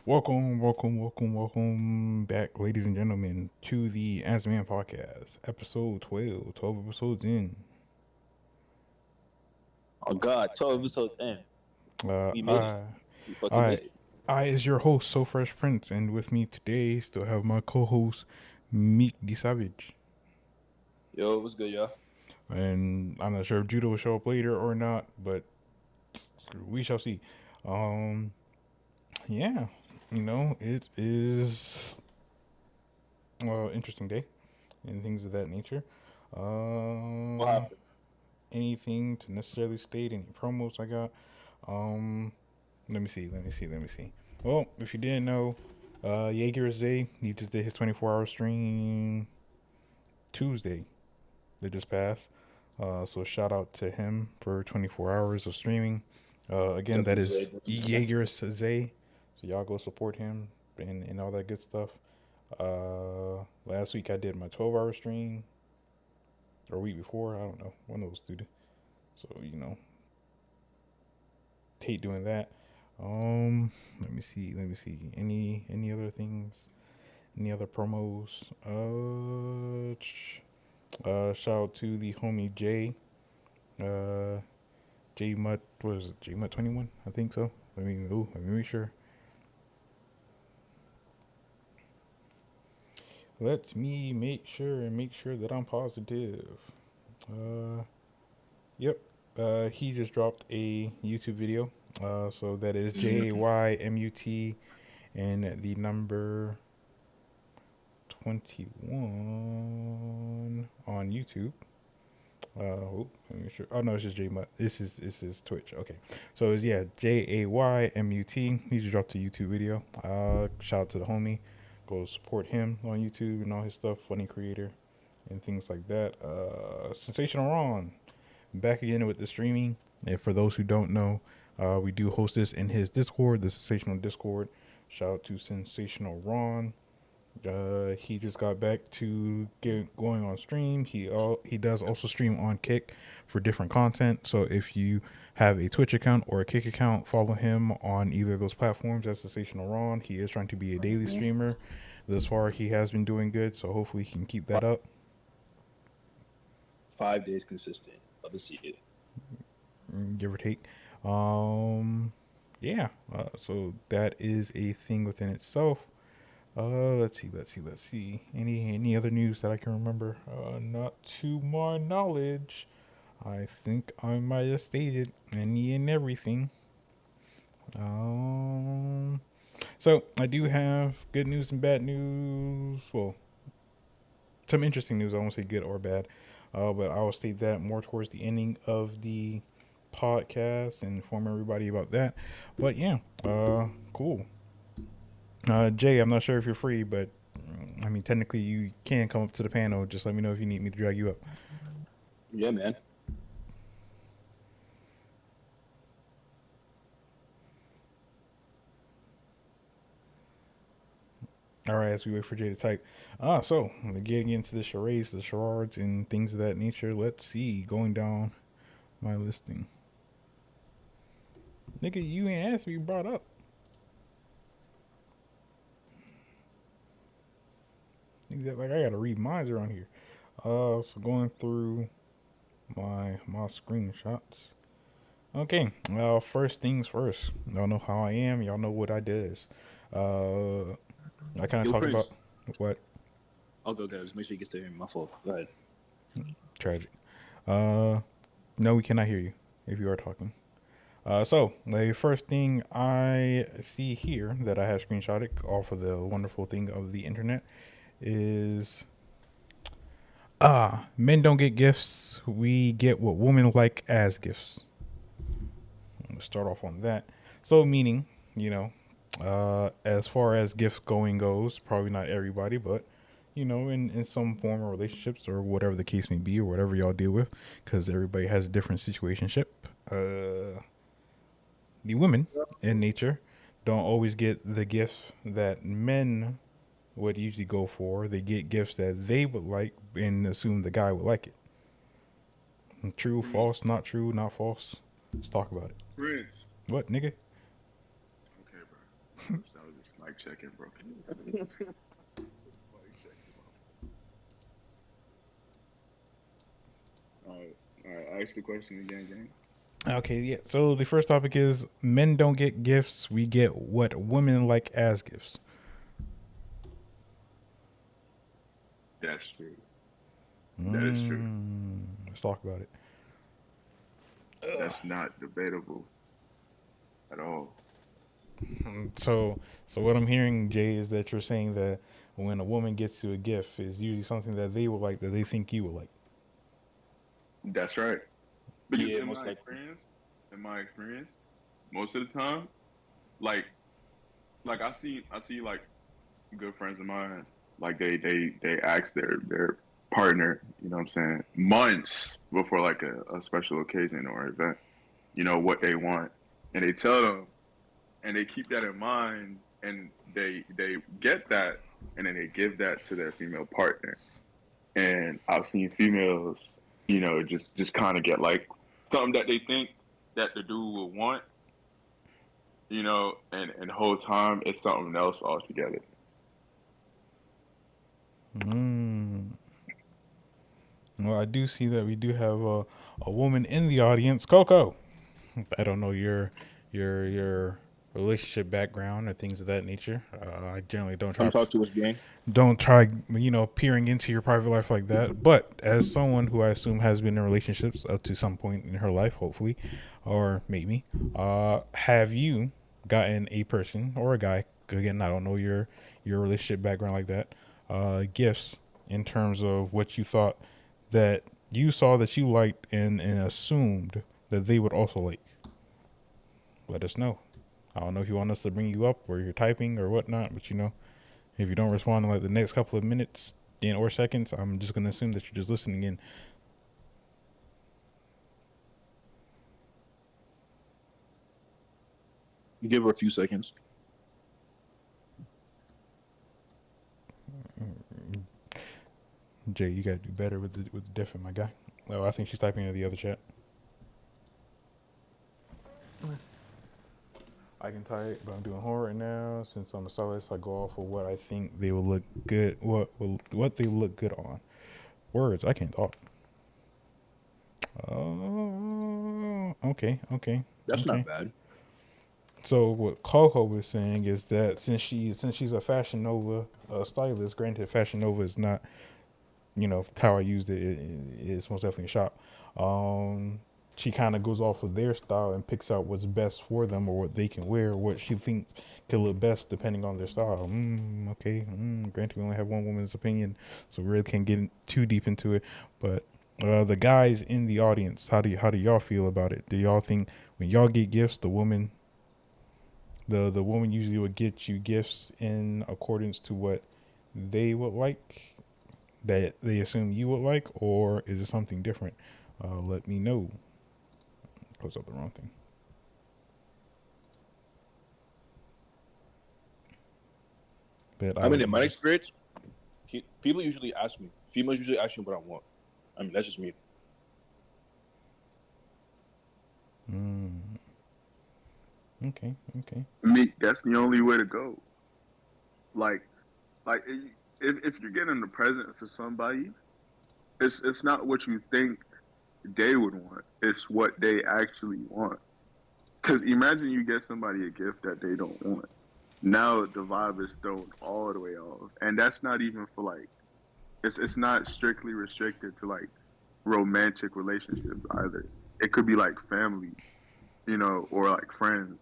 Welcome back, ladies and gentlemen, to the As a Man podcast, episode 12. 12 episodes in. Oh God, 12 episodes in. Uh, We made it. I, We fucking I, made it. I is your host, So Fresh Prince, and with me today still have my co-host, Meek the Savage. Yo, what's good, y'all? And I'm not sure if Judo will show up later or not, but we shall see. Um, yeah, it is interesting day and things of that nature. What Um, happened? anything to necessarily state, any promos I got. Um, let me see. Well, if you didn't know, Jaeger Zay, he just did his 24-hour stream Tuesday that just passed. So shout out to him for 24 hours of streaming. Again, that WJ, is WJ. Jaeger Zay. So y'all go support him and all that good stuff. Last week I did my 12-hour stream, or week before, I don't know, one of those two. So hate doing that. Let me see. Any other things? Any other promos? Shout out to the homie Jay. Uh, J Mutt. What is it? J Mutt 21. I think so. Let me make sure. Let me make sure that I'm positive. Uh, yep. He just dropped a YouTube video. So that is JAYMUT and the number 21 on YouTube. Let me make sure. Oh no, it's just J Mutt. This is Twitch. Okay, so it's JAYMUT. He just dropped a YouTube video. Shout out to the homie. Go support him on YouTube and all his stuff. Funny creator and things like that. Sensational Ron back again with the streaming. And for those who don't know, we do host this in his Discord, the Sensational Discord. Shout out to Sensational Ron. He just got back to get going on stream. He does also stream on Kick for different content. So if you have a Twitch account or a Kick account, follow him on either of those platforms. That's Sensational Ron. He is trying to be a daily streamer. Thus far, he has been doing good. So hopefully, he can keep that up. 5 days consistent. Love to see it. Give or take. Um, yeah. So that is a thing within itself. Let's see. Any other news that I can remember? Not to my knowledge. I think I might have stated any and everything. Um, so I do have good news and bad news. Well, some interesting news. I won't say good or bad, but I will state that more towards the ending of the podcast and inform everybody about that. But yeah, cool. Jay, I'm not sure if you're free, but I mean, technically you can come up to the panel. Just let me know if you need me to drag you up. Yeah, man. All right, as we wait for Jay to type. So getting into the charades, the charades, and things of that nature. Let's see, going down my listing. Nigga, you ain't asked to be brought up. Nigga, like I gotta read minds around here. So going through my screenshots. Okay, first things first. Y'all know how I am. Y'all know what I does. Uh, I kind of Yo, talk about Prince. what Okay, okay. Just make sure you get to hear me. My fault. Go ahead. tragic. Uh, no, we cannot hear you if you are talking. So the first thing I see here that I have screenshotted off of the wonderful thing of the internet is men don't get gifts. We get what women like as gifts. I'm gonna start off on that. So meaning, you know, as far as gift going goes, probably not everybody, but in some form of relationships or whatever the case may be, or whatever y'all deal with, because everybody has a different situationship. The women in nature don't always get the gifts that men would usually go for. They get gifts that they would like and assume the guy would like it. True, Prince, false, not true, not false. Let's talk about it. Prince. What, nigga? Okay, bro. That was just Mic checking, bro. Mic checking. All right, all right. Ask the question again, gang. Okay, yeah. So the first topic is men don't get gifts. We get what women like as gifts. That's true. That is true. Let's talk about it. That's not debatable at all. So, so what I'm hearing, Jay, is that you're saying that when a woman gets you a gift, it's usually something that they would like that they think you would like. That's right. Because Yeah, most likely. in my experience, most of the time, like I see like good friends of mine, like they ask their partner, you know what I'm saying, months before like a special occasion or event, what they want. And they tell them and they keep that in mind and they get that and then they give that to their female partner. And I've seen females, just kind of get like something that they think that the dude will want, and the whole time it's something else altogether. Mm. Well, I do see that we do have a woman in the audience, Coco. I don't know your relationship background or things of that nature. I generally Come talk to us, gang. don't try peering into your private life like that. But as someone who I assume has been in relationships up to some point in her life, hopefully, or maybe, have you gotten a person or a guy? Again, I don't know your relationship background like that. Gifts in terms of what you thought that you saw that you liked and assumed that they would also like. Let us know. I don't know if you want us to bring you up or you're typing or whatnot, but if you don't respond in like the next couple of minutes or seconds, I'm just gonna assume that you're just listening in. You give her a few seconds. Jay, you gotta do better with the different, my guy. Oh, I think she's typing in the other chat. I can type, but I'm doing horror right now. Since I'm a stylist, I go off of what I think they will look good. What they look good on. Words, I can't talk. Oh, That's not okay. bad. So what Coco was saying is that since she's a Fashion Nova stylist, granted Fashion Nova is not how I used it's most definitely a shop. Um, she kind of goes off of their style and picks out what's best for them or what they can wear, what she thinks can look best depending on their style. Okay. Granted, we only have one woman's opinion, so we really can't get too deep into it. But the guys in the audience, how do y'all feel about it? Do y'all think when y'all get gifts, the woman usually would get you gifts in accordance to what they would like, that they assume you would like, or is it something different? Let me know. Close up the wrong thing. But I mean, in my experience, people usually ask me. Females usually ask me what I want. I mean, that's just me. Okay. Me, that's the only way to go. Like, like if you're getting a present for somebody, it's not what you think they would want. It's what they actually want. Because imagine you get somebody a gift that they don't want. Now the vibe is thrown all the way off, and that's not even for like it's not strictly restricted to like romantic relationships either. It could be like family, or like friends,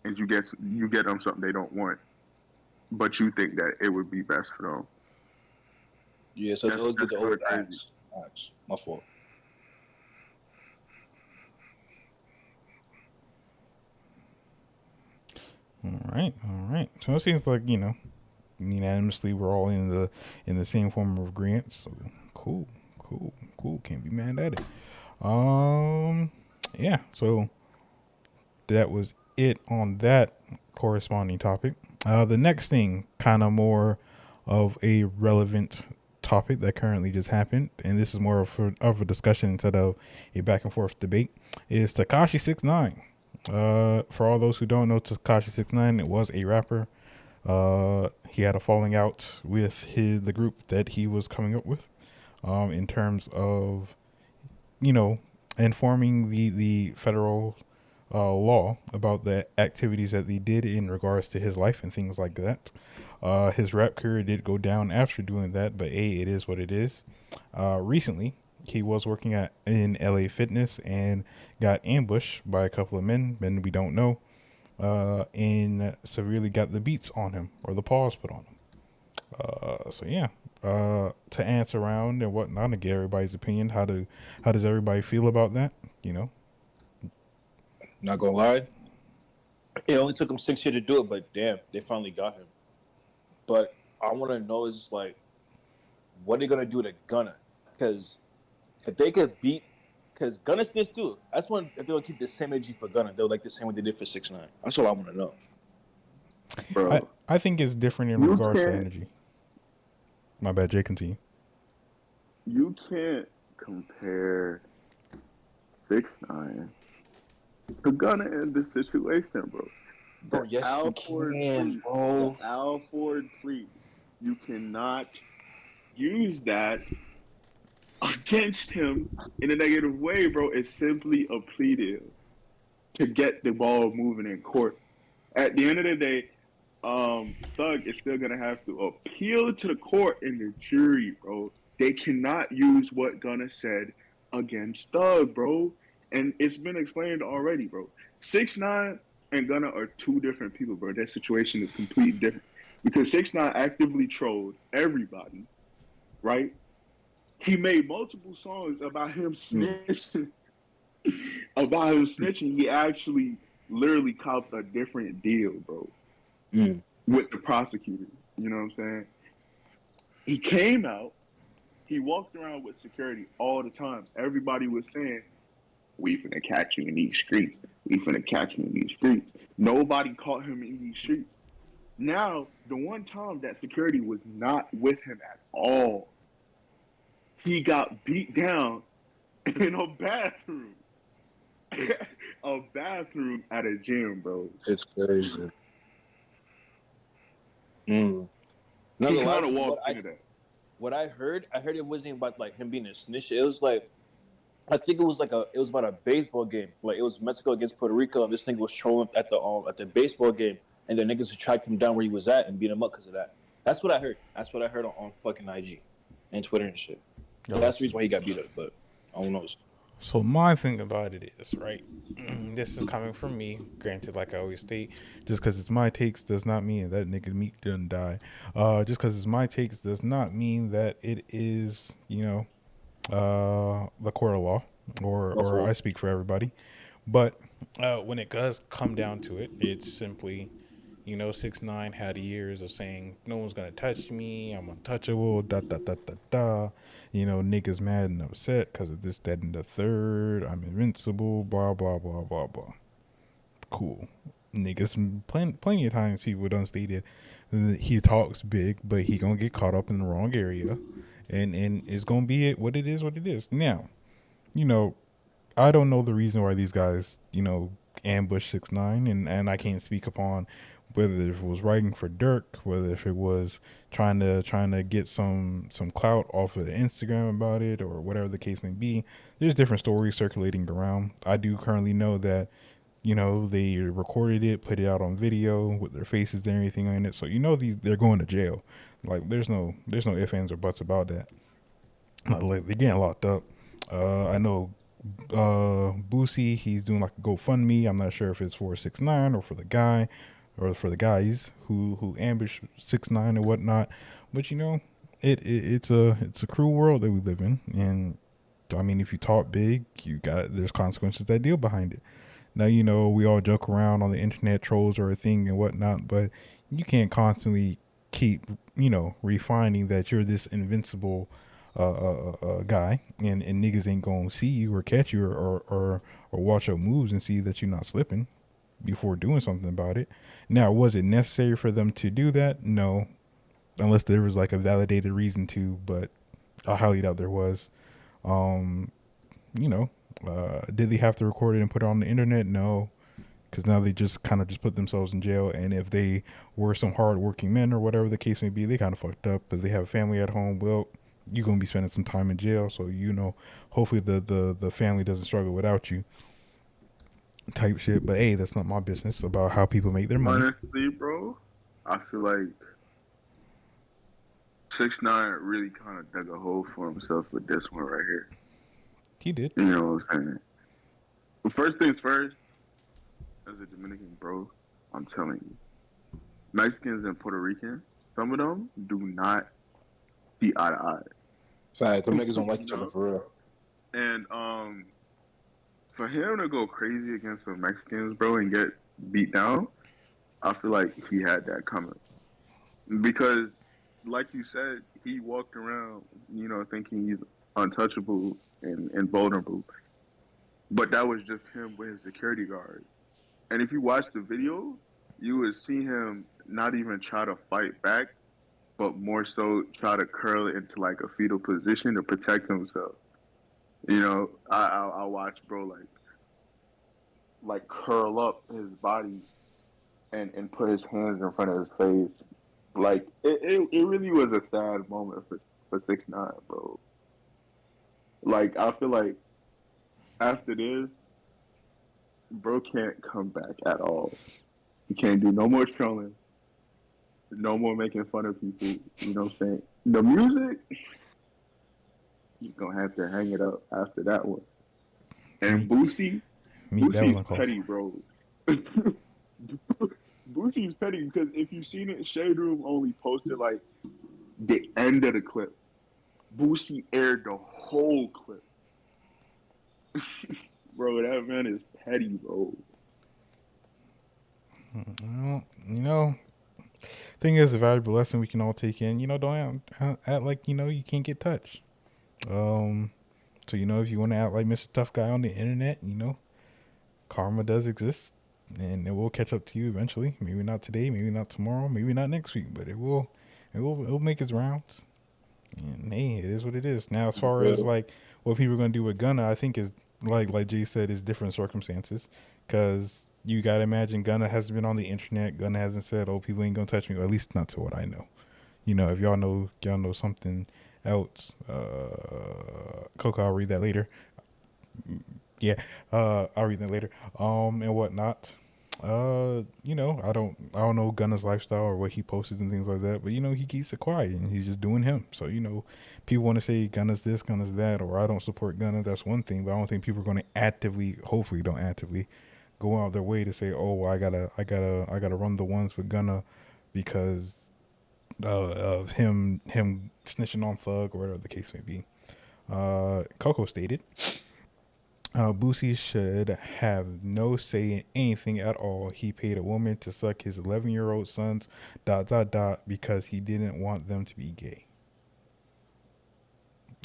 and you get them something they don't want, but you think that it would be best for them. Yeah, so it's always good That's to kind of always crazy. ask. My fault. All right. So it seems like unanimously we're all in the same form of agreement. So cool. Can't be mad at it. Yeah. So that was it on that corresponding topic. The next thing, kind of more of a relevant topic that currently just happened, and this is more of a discussion instead of a back and forth debate, is Takashi 69. For all those who don't know Takashi 69, it was a rapper. He had a falling out with the group that he was coming up with, in terms of, you know, informing the federal law about the activities that he did in regards to his life and things like that. His rap career did go down after doing that, but it is what it is. Recently, he was working in LA Fitness and got ambushed by a couple of men we don't know, and severely got the beats on him, or the paws put on him. So yeah, to answer around and whatnot and get everybody's opinion. How does everybody feel about that? You know, Not gonna lie, it only took him 6 years to do it, but damn, they finally got him. But I want to know is like, what are they gonna do to Gunna? Because if they could beat, because Gunna snitched too. That's when if they'll keep the same energy for Gunna, they'll like the same way they did for 6ix9ine. That's all I want to know. bro. I think it's different in You regards to can't energy. My bad, Jay. Continue. you can't compare 6ix9ine to Gunna in this situation, bro. Bro, yes, you can, bro. The Al Ford plea, you cannot use that against him in a negative way, bro. It's simply a plea deal to get the ball moving in court. At the end of the day, Thug is still gonna have to appeal to the court and the jury, bro. They cannot use what Gunna said against Thug, bro. And it's been explained already, bro. 6ix9ine and Gunna are two different people, bro. Their situation is completely different. Because 6ix9ine actively trolled everybody, right? He made multiple songs about him snitching. About him snitching, he actually literally copped a different deal, bro, with the prosecutor. You know what I'm saying? He came out, he walked around with security all the time. Everybody was saying, "We finna catch you in these streets. We finna catch you in these streets." Nobody caught him in these streets. Now, the one time that security was not with him at all, he got beat down in a bathroom. A bathroom at a gym, bro. It's crazy. He kind of walked into that. What I heard it wasn't about like him being a snitch. It was like, I think it was about a baseball game. Like it was Mexico against Puerto Rico, and this nigga was trolling at the baseball game, and the niggas tracked him down where he was at and beat him up because of that. That's what I heard. That's what I heard on fucking IG and Twitter and shit. So that's the reason why he got beat up. But I don't know. So my thing about it is, right, this is coming from me. Granted, like I always state, just because it's my takes does not mean that nigga Meek didn't die. Just because it's my takes does not mean that it is, the court of law, or I speak for everybody. But when it does come down to it, it's simply, 6ix9ine had years of saying no one's gonna touch me, I'm untouchable, da da da da da. Niggas mad and upset because of this, that, and the third. I'm invincible, blah blah blah blah blah. Cool. Niggas plenty of times people done stated he talks big, but he gonna get caught up in the wrong area, and it's gonna be what it is. What it is now. You know, I don't know the reason why these guys, ambush 6ix9ine, and I can't speak upon whether it was writing for Dirk, whether if it was trying to get some clout off of the Instagram about it, or whatever the case may be. There's different stories circulating around. I do currently know that, they recorded it, put it out on video with their faces and everything on it. So they're going to jail. Like there's no ifs, ands, or buts about that. Like they're getting locked up. I know Boosie, he's doing like a GoFundMe. I'm not sure if it's for 6ix9ine or for the guy, or for the guys who ambush 6ix9ine and whatnot. But it's a cruel world that we live in, and I mean, if you talk big, there's consequences that deal behind it. Now we all joke around on the internet, trolls are a thing and whatnot, but you can't constantly keep refining that you're this invincible guy, and niggas ain't gonna see you or catch you, or watch your moves and see that you're not slipping before doing something about it. Now, was it necessary for them to do that? No, unless there was like a validated reason to, but I highly doubt there was. Did they have to record it and put it on the internet? No. because now they just kind of just put themselves in jail. And if they were some hardworking men or whatever the case may be, they kind of fucked up. But they have a family at home. Well, you're gonna be spending some time in jail, so hopefully the family doesn't struggle without you, type shit. But hey, that's not my business about how people make their money. Honestly, bro, I feel like 6ix9ine really kind of dug a hole for himself with this one right here. He did. You know what I'm saying? But first things first, as a Dominican bro, I'm telling you, Mexicans and Puerto Ricans, some of them do not see eye to eye. Fact, them niggas don't like You each other know? for real. And for him to go crazy against the Mexicans, bro, and get beat down, I feel like he had that coming. Because, like you said, he walked around, thinking he's untouchable and invulnerable. But that was just him with his security guard. And if you watch the video, you would see him not even try to fight back, but more so try to curl it into like a fetal position to protect himself. I watch bro like curl up his body and put his hands in front of his face. Like it really was a sad moment for 6ix9ine, bro. Like I feel like after this, bro can't come back at all. He can't do no more trolling, no more making fun of people. You know what I'm saying? The music, you're gonna have to hang it up after that one. And Meet that was Boosie's uncalled petty, bro. Boosie's petty because if you've seen it, Shade Room only posted like the end of the clip. Boosie aired the whole clip. Bro, that man is petty, bro. Well, thing is, a valuable lesson we can all take in. Don't act like you can't get touched. So if you want to act like Mr. Tough Guy on the internet, karma does exist, and it will catch up to you eventually. Maybe not today, maybe not tomorrow, maybe not next week, but it will. It will make its rounds. And hey, it is what it is. Now, as far as like what people are gonna do with Gunna, I think is like Jay said, is different circumstances. Cause you gotta imagine Gunna hasn't been on the internet. Gunna hasn't said, "Oh, people ain't gonna touch me," or at least not to what I know. If y'all know something else, Coco, I'll read that later. Yeah, I'll read that later. And whatnot. I don't know Gunna's lifestyle or what he posts and things like that, but he keeps it quiet and he's just doing him. So people want to say Gunna's this, Gunna's that, or I don't support Gunna. That's one thing, but I don't think people are going to actively, hopefully, don't actively go out their way to say, oh, well, I gotta run the ones with Gunna because of him snitching on Thug or whatever the case may be. Coco stated, Boosie should have no say in anything at all. He paid a woman to suck his 11-year-old son's ... because he didn't want them to be gay.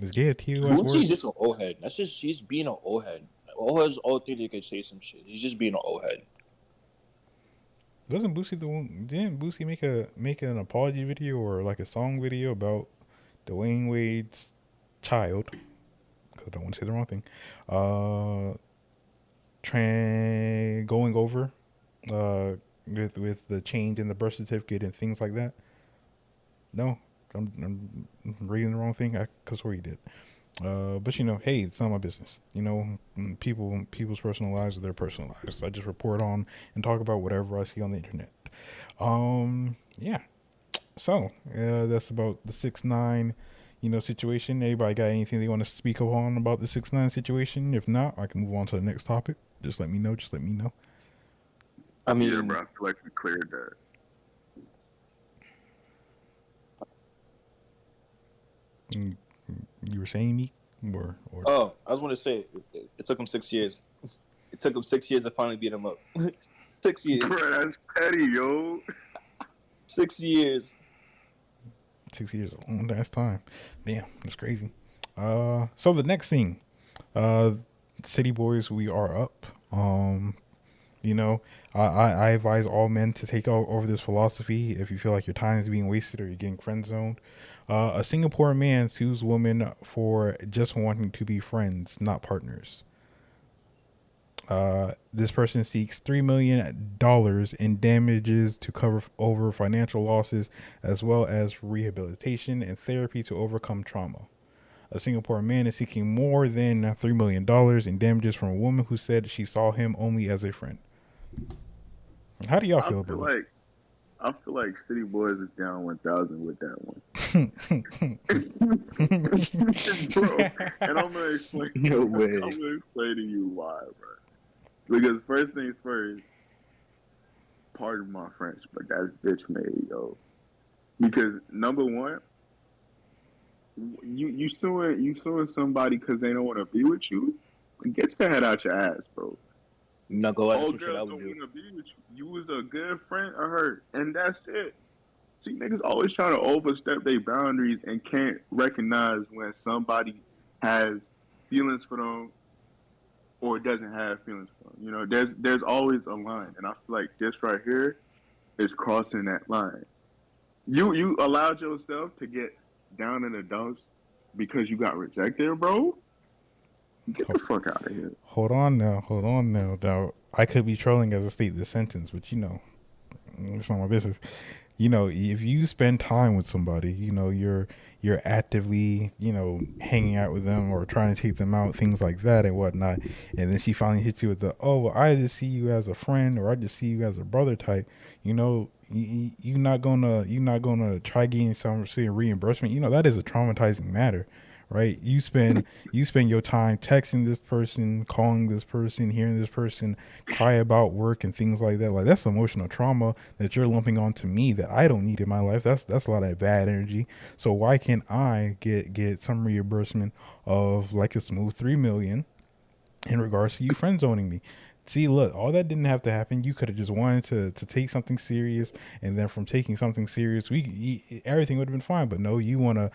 Is gay a TOS word? Boosie's just an old head. He's being an old head. Old heads all think they could say some shit. He's just being an old head. Wasn't Boosie the one? Didn't Boosie make an apology video or like a song video about Dwayne Wade's child? Because I don't want to say the wrong thing. Going over with the change in the birth certificate and things like that. No, I'm reading the wrong thing. I could swear he did. But hey, it's not my business. People's personal lives are their personal lives. I just report on and talk about whatever I see on the internet. Yeah. So that's about the 6ix9ine, situation. Anybody got anything they want to speak on about the 6ix9ine situation? If not, I can move on to the next topic. Just let me know. I mean, Yeah, bro, I feel like we cleared that. You were saying me, or oh, I was going to say it took him 6 years. It took him 6 years to finally beat him up. 6 years. Bro, that's petty, yo. 6 years. 6 years, that's time. Damn, that's crazy. So the next thing, City Boys, we are up. I advise all men to take over this philosophy. If you feel like your time is being wasted or you're getting friend zoned, a Singapore man sues woman for just wanting to be friends, not partners. This person seeks $3 million in damages to cover over financial losses, as well as rehabilitation and therapy to overcome trauma. A Singapore man is seeking more than $3 million in damages from a woman who said she saw him only as a friend. How do y'all I feel feel about like I feel like City Boys is down 1,000 with that one. Bro, and I'm gonna explain. No I'm way. gonna explain to you why, bro. Because first things first, pardon my French, but that's bitch made, yo. Because number one, you suing somebody because they don't want to be with you. Get your head out your ass, bro. I'm not gonna lie, that's All some shit I girls would don't do. want to be with you. You was a good friend of her, and that's it. See, niggas always trying to overstep their boundaries and can't recognize when somebody has feelings for them or doesn't have feelings for them. You know, there's always a line, and I feel like this right here is crossing that line. You allowed yourself to get down in the dumps because you got rejected, bro. Get the fuck out of here. Hold on now, hold on now. Now, I could be trolling as I state this sentence, but it's not my business. If you spend time with somebody, you're actively, hanging out with them or trying to take them out, things like that and whatnot, and then she finally hits you with the, oh, well, I just see you as a friend or I just see you as a brother type. You're not gonna try getting some reimbursement. That is a traumatizing matter, right? You spend your time texting this person, calling this person, hearing this person cry about work and things like that. Like, that's emotional trauma that you're lumping onto me that I don't need in my life. That's a lot of bad energy. So why can't I get some reimbursement of like a smooth 3 million in regards to you friend zoning me? See, look, all that didn't have to happen. You could have just wanted to take something serious, and then from taking something serious, everything would have been fine. But no, you wanna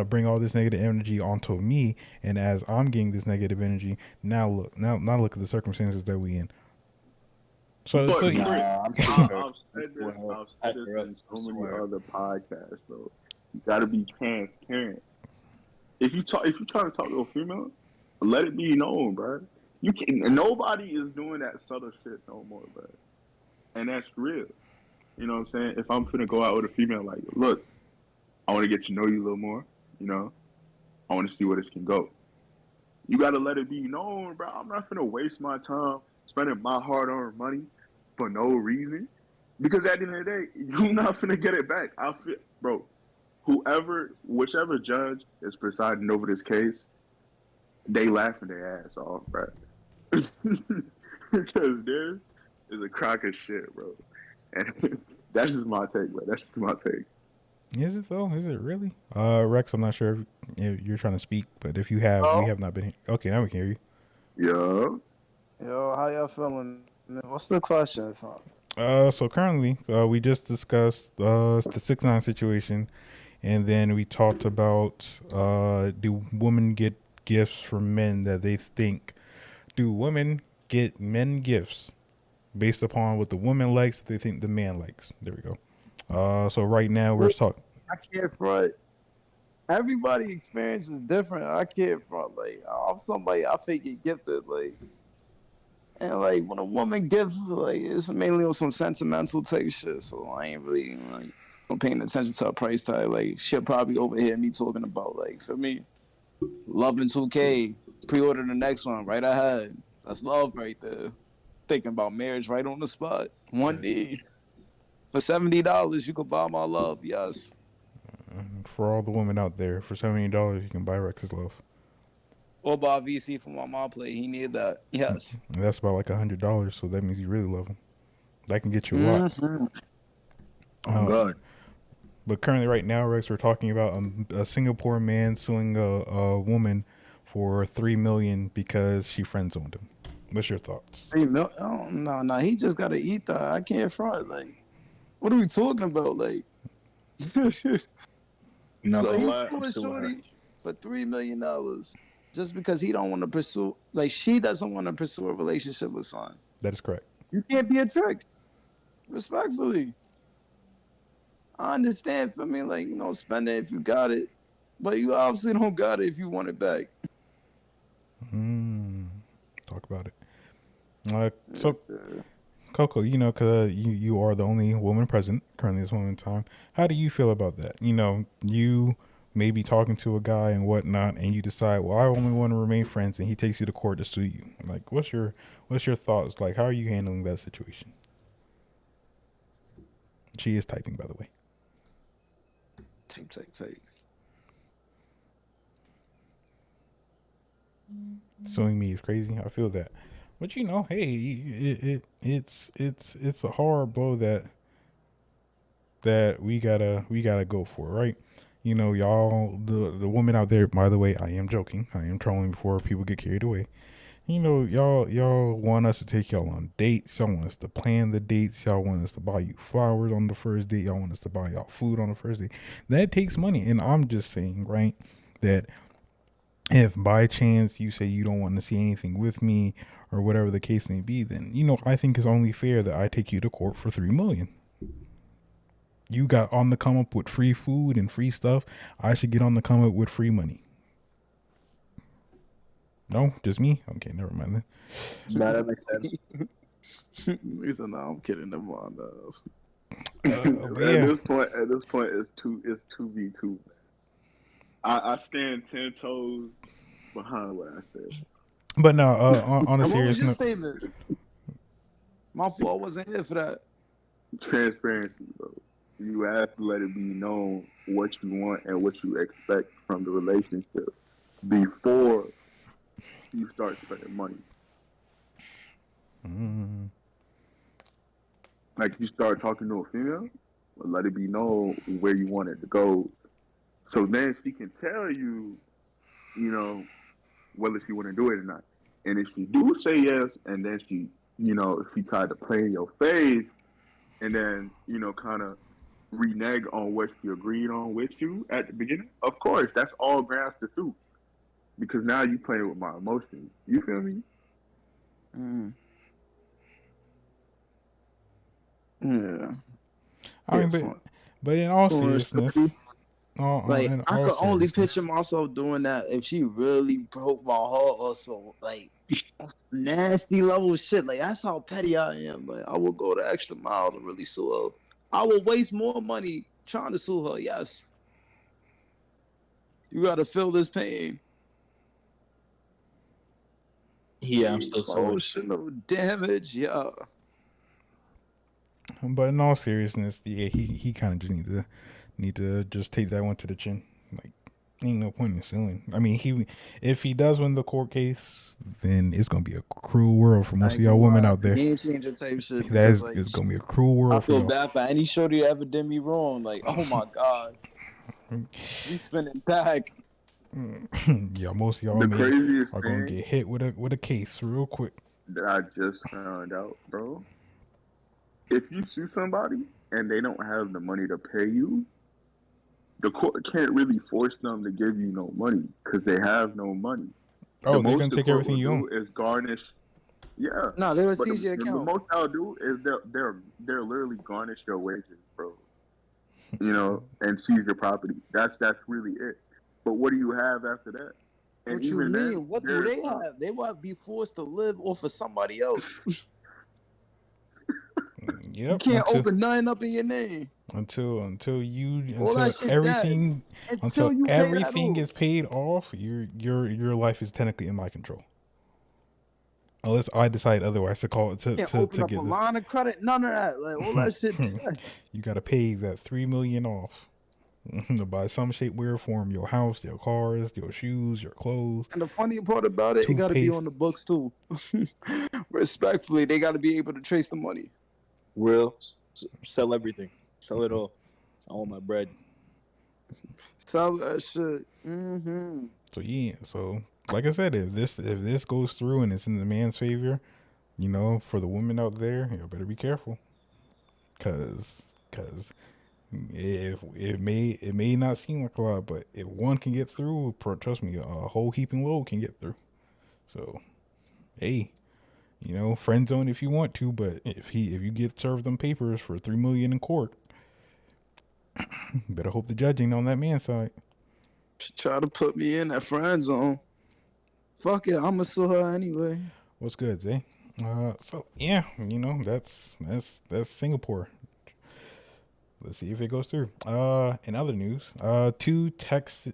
bring all this negative energy onto me, and as I'm getting this negative energy, now look at the circumstances that we in. So But he, Chris, Nah, I'm suing her. I've I'm said suing this. her. I've said Hype this her up. in I'm so many suing her. other podcasts, bro. You got to be transparent. If you try to talk to a female, let it be known, bro. You can. And nobody is doing that subtle shit no more, bro. And that's real. You know what I'm saying? If I'm finna go out with a female, like, look, I want to get to know you a little more. You know, I want to see where this can go. You got to let it be known, bro. I'm not finna waste my time spending my hard-earned money for no reason. Because at the end of the day, you're not finna get it back. I feel, bro. Whichever judge is presiding over this case, they laughing their ass off, bro. Because this is a crock of shit, bro. And that's just my take, bro. That's just my take. is it though? Is it really? Rex, I'm not sure if you're trying to speak, but if you have, we Oh, have not been here. Okay, now we can hear you. Yeah. yo, how y'all feeling? What's the question, son? So currently, we just discussed the 6ix9ine situation, and then we talked about do women get gifts from men that they think? Do women get men gifts based upon what the woman likes that they think the man likes? There we go. So right now we're Look, talking. I can't front. Everybody experience is different. I can't front. Like, I'm somebody I think get gifted. Like, and like when a woman gives, like, it's mainly on some sentimental type shit. So I ain't really like I'm paying attention to a price tag. Like, she'll probably overhear me talking about like for me, loving 2K, pre-order the next one right ahead. That's love right there. Thinking about marriage right on the spot. One Right. D. For $70, you could buy my love. Yes. For all the women out there, for $70, you can buy Rex's love. Or buy a VC for my mom play. He need that. Yes. And that's about like $100, so that means you really love him. That can get you a lot. Mm-hmm. Oh Uh, God. but currently, right now, Rex, we're talking about a Singapore man suing a woman for 3 million because she friend zoned him. What's your thoughts? 3 million. Oh no, no. He just gotta eat that. I can't front. Like, what are we talking about? Like, I'm not so gonna he's lie. I'm suing suing her. Shorty for $3 million just because he don't want to pursue. Like, she doesn't want to pursue a relationship with son. That is correct. You can't be a trick. Respectfully, I understand. For me, like spend it if you got it, but you obviously don't got it if you want it back. Mm, talk about it. So Coco, because you are the only woman present currently at this moment in time. How do you feel about that? You may be talking to a guy and whatnot, and you decide, well, I only want to remain friends, and he takes you to court to sue you. Like, what's your thoughts? Like, how are you handling that situation? She is typing, by the way. Tape. Suing me is crazy. I feel that, but hey, it's a hard blow that we gotta go for, right? Y'all, the woman out there. By the way, I am joking. I am trolling before people get carried away. Y'all want us to take y'all on dates. Y'all want us to plan the dates. Y'all want us to buy you flowers on the first date. Y'all want us to buy y'all food on the first date. That takes money, and I'm just saying, right, that if by chance you say you don't want to see anything with me or whatever the case may be, then I think it's only fair that I take you to court for $3 million. You got on the come up with free food and free stuff. I should get on the come up with free money. No, just me? Okay, never mind then. Nah, that makes sense. He said, "No, I'm kidding. Never mind." But At yeah. this point, it's 2v2. I stand 10 toes behind what I said. But no, on a And what was serious your note, statement? My fault. I wasn't here for that. Transparency, bro. You have to let it be known what you want and what you expect from the relationship before you start spending money. Like you start talking to a female, let it be known where you want it to go. So then she can tell you, whether she want to do it or not. And if she do say yes, and then if she tried to play in your face, and then kind of renege on what she agreed on with you at the beginning, of course, that's all grounds to sue. Because now you playing with my emotions. You feel me? Yeah. I mean, but in all seriousness, Like in I all could only picture seriousness, myself doing that if she really broke my heart or so. Like nasty level shit. Like that's how petty I am. Like I will go the extra mile to really sue her. I will waste more money trying to sue her. Yes. You gotta feel this pain. Yeah, I'm still suing. Emotional damage. Yeah. but in all seriousness, yeah, he kind of just need to just take that one to the chin. Like, ain't no point in suing. I mean, if he does win the court case, then it's gonna be a cruel world for most I of ain't y'all gonna women lie, out it's a there. game changer type shit That because is, like it's gonna be a cruel I world for feel y'all. bad for any shorty that ever did me wrong. Like, oh my God. We spinning back. Yeah, most of y'all The craziest are gonna thing get hit with a case real quick. that I just found out, bro. If you sue somebody and they don't have the money to pay you, the court can't really force them to give you no money because they have no money. The Oh, they're most gonna the take court everything will you own. do is garnish. Yeah, No, they will but seize your the account. most they'll do is they're literally garnish your wages, bro. And seize your property. That's really it. But what do you have after that? And What you even then, mean? What do there's they have? They will be forced to live off of somebody else. You Yep. can't open nothing up in your name. All that shit dead until until you pay that everything off. is paid off, your life is technically in my control. Unless I decide otherwise to call it Can't open to up a get this. line of credit. None of that. Like all that shit dead. You gotta pay that $3 million off. By some shape, weird form, your house, your cars, your shoes, your clothes, And the funny part about it, it got to be on toothpaste. the books too. Respectfully, they got to be able to trace the money. Real. Sell everything. Sell it all. I want my bread. Sell that shit. Mm-hmm. So yeah, so like I said, if this goes through and it's in the man's favor, for the women out there, you better be careful, cause if it may not seem like a lot, but if one can get through, trust me, a whole heaping load can get through. So hey, friend zone if you want to, but if you get served them papers for $3 million in court, better hope the judge ain't on that man's side. She tried to put me in that friend zone. Fuck it, I'ma sue her anyway. What's good, Zay? So yeah, that's Singapore. Let's see if it goes through. In other news, two Texas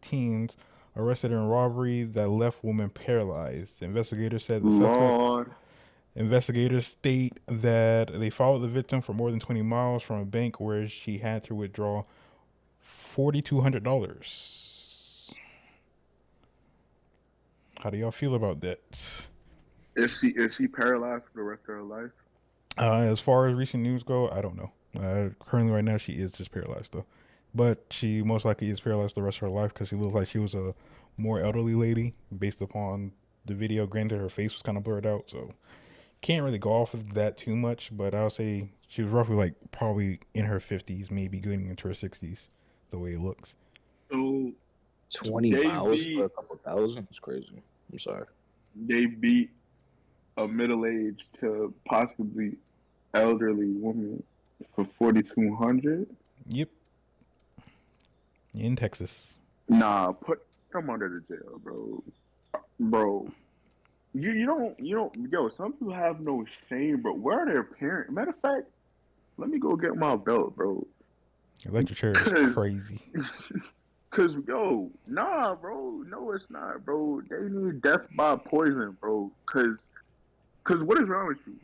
teens arrested in robbery that left woman paralyzed. Lord, Investigators state that they followed the victim for more than 20 miles from a bank where she had to withdraw $4,200. How do y'all feel about that? is she paralyzed for the rest of her life? As far as recent news go, I don't know. Currently, right now, she is just paralyzed though, but she most likely is paralyzed the rest of her life because she looked like she was a more elderly lady based upon the video. Granted, her face was kind of blurred out, so can't really go off of that too much. But I'll say she was roughly like probably in her 50s, maybe going into her 60s, the way it looks. So 20 they miles for beat a couple thousand? It's crazy. I'm sorry. they beat a middle-aged to possibly elderly woman for 4,200. Yep, in Texas. Nah, put them under the jail, bro. Bro, you don't yo. Some people have no shame, bro. Where are their parents? Matter of fact, let me go get my belt, bro. Electric chair is Cause, crazy. cause yo, nah, bro. No, it's not, bro. They need death by poison, bro. Cause what is wrong with you?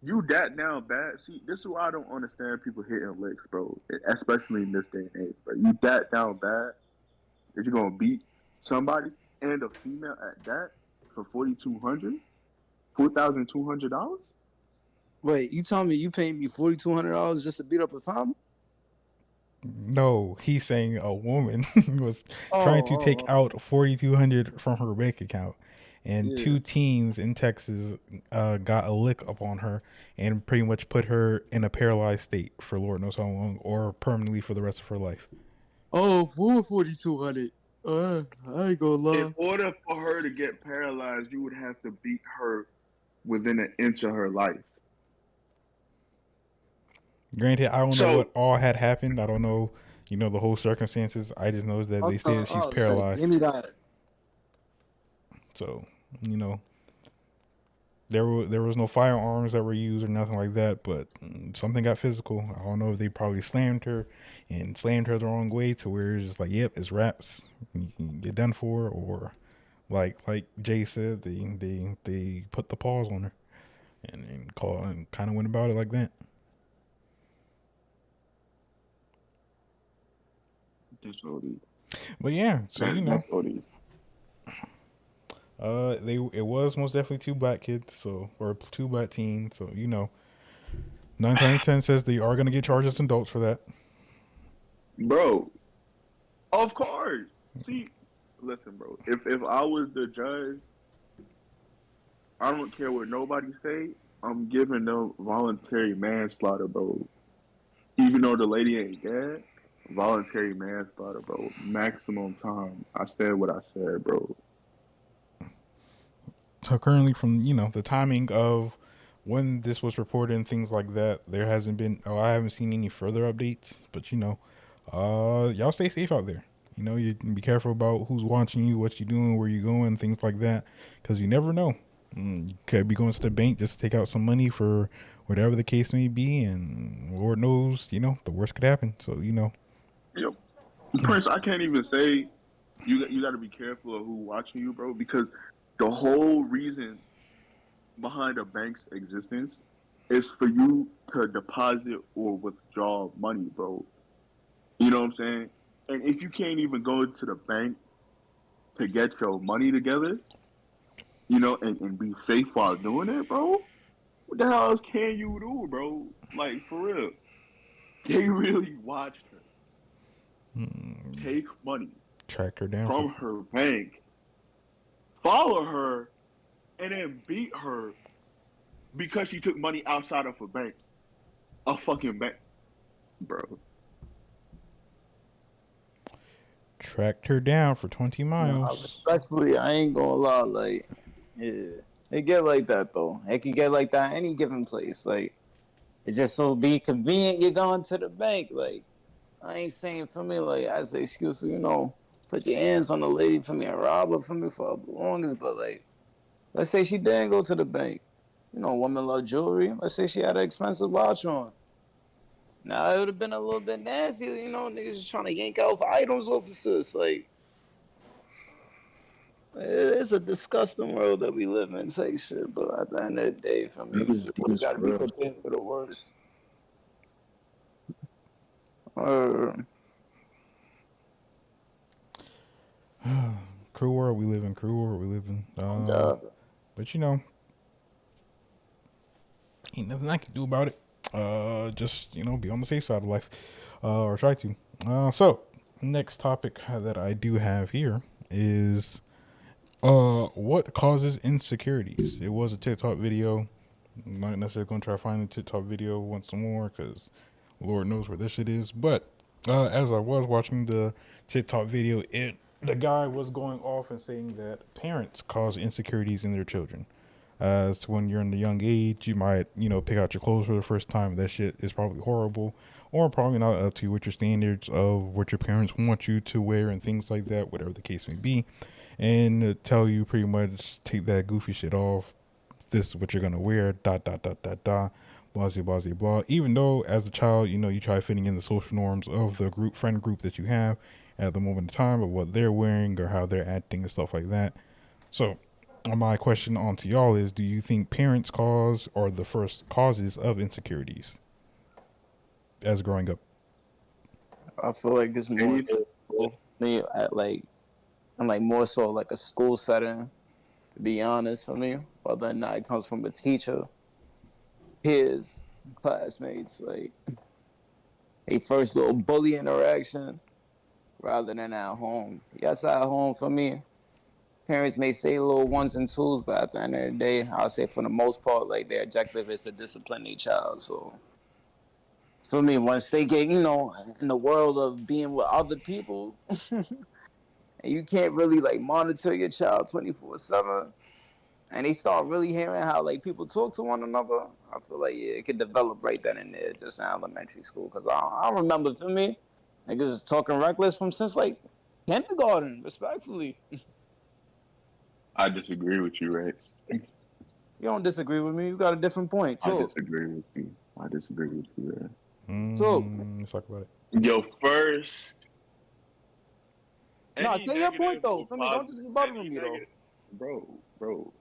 You that down bad. See, this is why I don't understand people hitting licks, bro. Especially in this day and age, bro. You that down bad that you're gonna beat somebody and a female at that for 4,200, $4,200. Wait, you telling me you paid me $4,200 just to beat up a farmer? No, he's saying a woman was Oh, trying to take oh, out 4,200 from her bank account, and yeah. two teens in Texas got a lick upon her and pretty much put her in a paralyzed state for Lord knows how long, or permanently for the rest of her life. Oh, for 4,200. I ain't gonna In lie. order for her to get paralyzed, you would have to beat her within an inch of her life. Granted, I don't know So, what all had happened. I don't know, the whole circumstances. I just know that they stated she's Say, give paralyzed. me that. So, you know, there was no firearms that were used or nothing like that, but something got physical. I don't know if they probably slammed her and slammed her the wrong way to where it's just like, yep, it's wraps. You can get done for, or like Jay said, they put the pause on her and call and kind of went about it like that. that's OD. But yeah, so That's OD. it was most definitely two black kids, so or two black teens, so 9 times 10 says they are gonna get charged as adults for that. Bro, of course. See, listen, bro. If I was the judge, I don't care what nobody say. I'm giving them voluntary manslaughter, bro. Even though the lady ain't dead, voluntary manslaughter, bro. Maximum time. I said what I said, bro. So currently, from the timing of when this was reported and things like that, there hasn't been. Oh, I haven't seen any further updates. But y'all stay safe out there. You can be careful about who's watching you, what you're doing, where you're going, things like that, because you never know. You could be going to the bank just to take out some money for whatever the case may be, and Lord knows, the worst could happen. So Yep. Prince, I can't even say you got to be careful of who watching you, bro, because the whole reason behind a bank's existence is for you to deposit or withdraw money, bro. You know what I'm saying? And if you can't even go to the bank to get your money together, and be safe while doing it, bro, what the hell else can you do, bro? Like, for real. They really watched her take money track her down for. from her bank, follow her, and then beat her because she took money outside of a bank. A fucking bank, bro. Tracked her down for 20 Nah, miles. respectfully, I ain't gonna lie. Like, yeah, it get like that though. It can get like that any given place. Like, it's just so be convenient. You're going to the bank. Like, I ain't saying for me. Like, as an excuse, put your hands on the lady for me and rob her for me for the longest. But like, let's say she didn't go to the bank. women love jewelry. Let's say she had an expensive watch on. Now it would have been a little bit nasty, niggas just trying to yank out items off of sis. Like, it's a disgusting world that we live in, type shit. But at the end of the day, for me, we It's gotta be real. prepared for the worst. Uh, Cruel world we live in. Cruel world we live in. oh God. But ain't nothing I can do about it. Just be on the safe side of life, or try to. So next topic that I do have here is what causes insecurities. It was a TikTok video. I'm not necessarily gonna try to find a TikTok video once more because Lord knows where this shit is. But as I was watching the TikTok video, the guy was going off and saying that parents cause insecurities in their children. As to when you're in the young age, you might, pick out your clothes for the first time. That shit is probably horrible, or probably not up to what your standards of what your parents want you to wear and things like that, whatever the case may be. And tell you pretty much take that goofy shit off. This is what you're gonna wear. Dot dot dot dot dot. Blah blah blah blah. Even though as a child, you try fitting in the social norms of the friend group that you have at the moment in time of what they're wearing or how they're acting and stuff like that. So my question on to y'all is: do you think parents cause or the first causes of insecurities as growing up? I feel like it's more Anything. so me at and like more so like a school setting. To be honest, for me, whether or not it comes from a teacher, peers, classmates, like a first little bully interaction rather than at home. Yes, at home for me, parents may say little ones and twos, but at the end of the day, I'll say for the most part, like their objective is to discipline their child. So for me, once they get, in the world of being with other people, and you can't really like monitor your child 24/7, and they start really hearing how like people talk to one another, I feel like yeah, it could develop right then and there, just in elementary school. Cause I remember for me, niggas just talking reckless from since like kindergarten, respectfully. I disagree with you, Rex. You don't disagree with me. You got a different point. I Talk. disagree with you. I disagree with you, Rex. Talk. Let's talk about it. Yo, first, Nah, any say your point negative though. or For me, don't positive, just rebuttal any me though. negative, bro,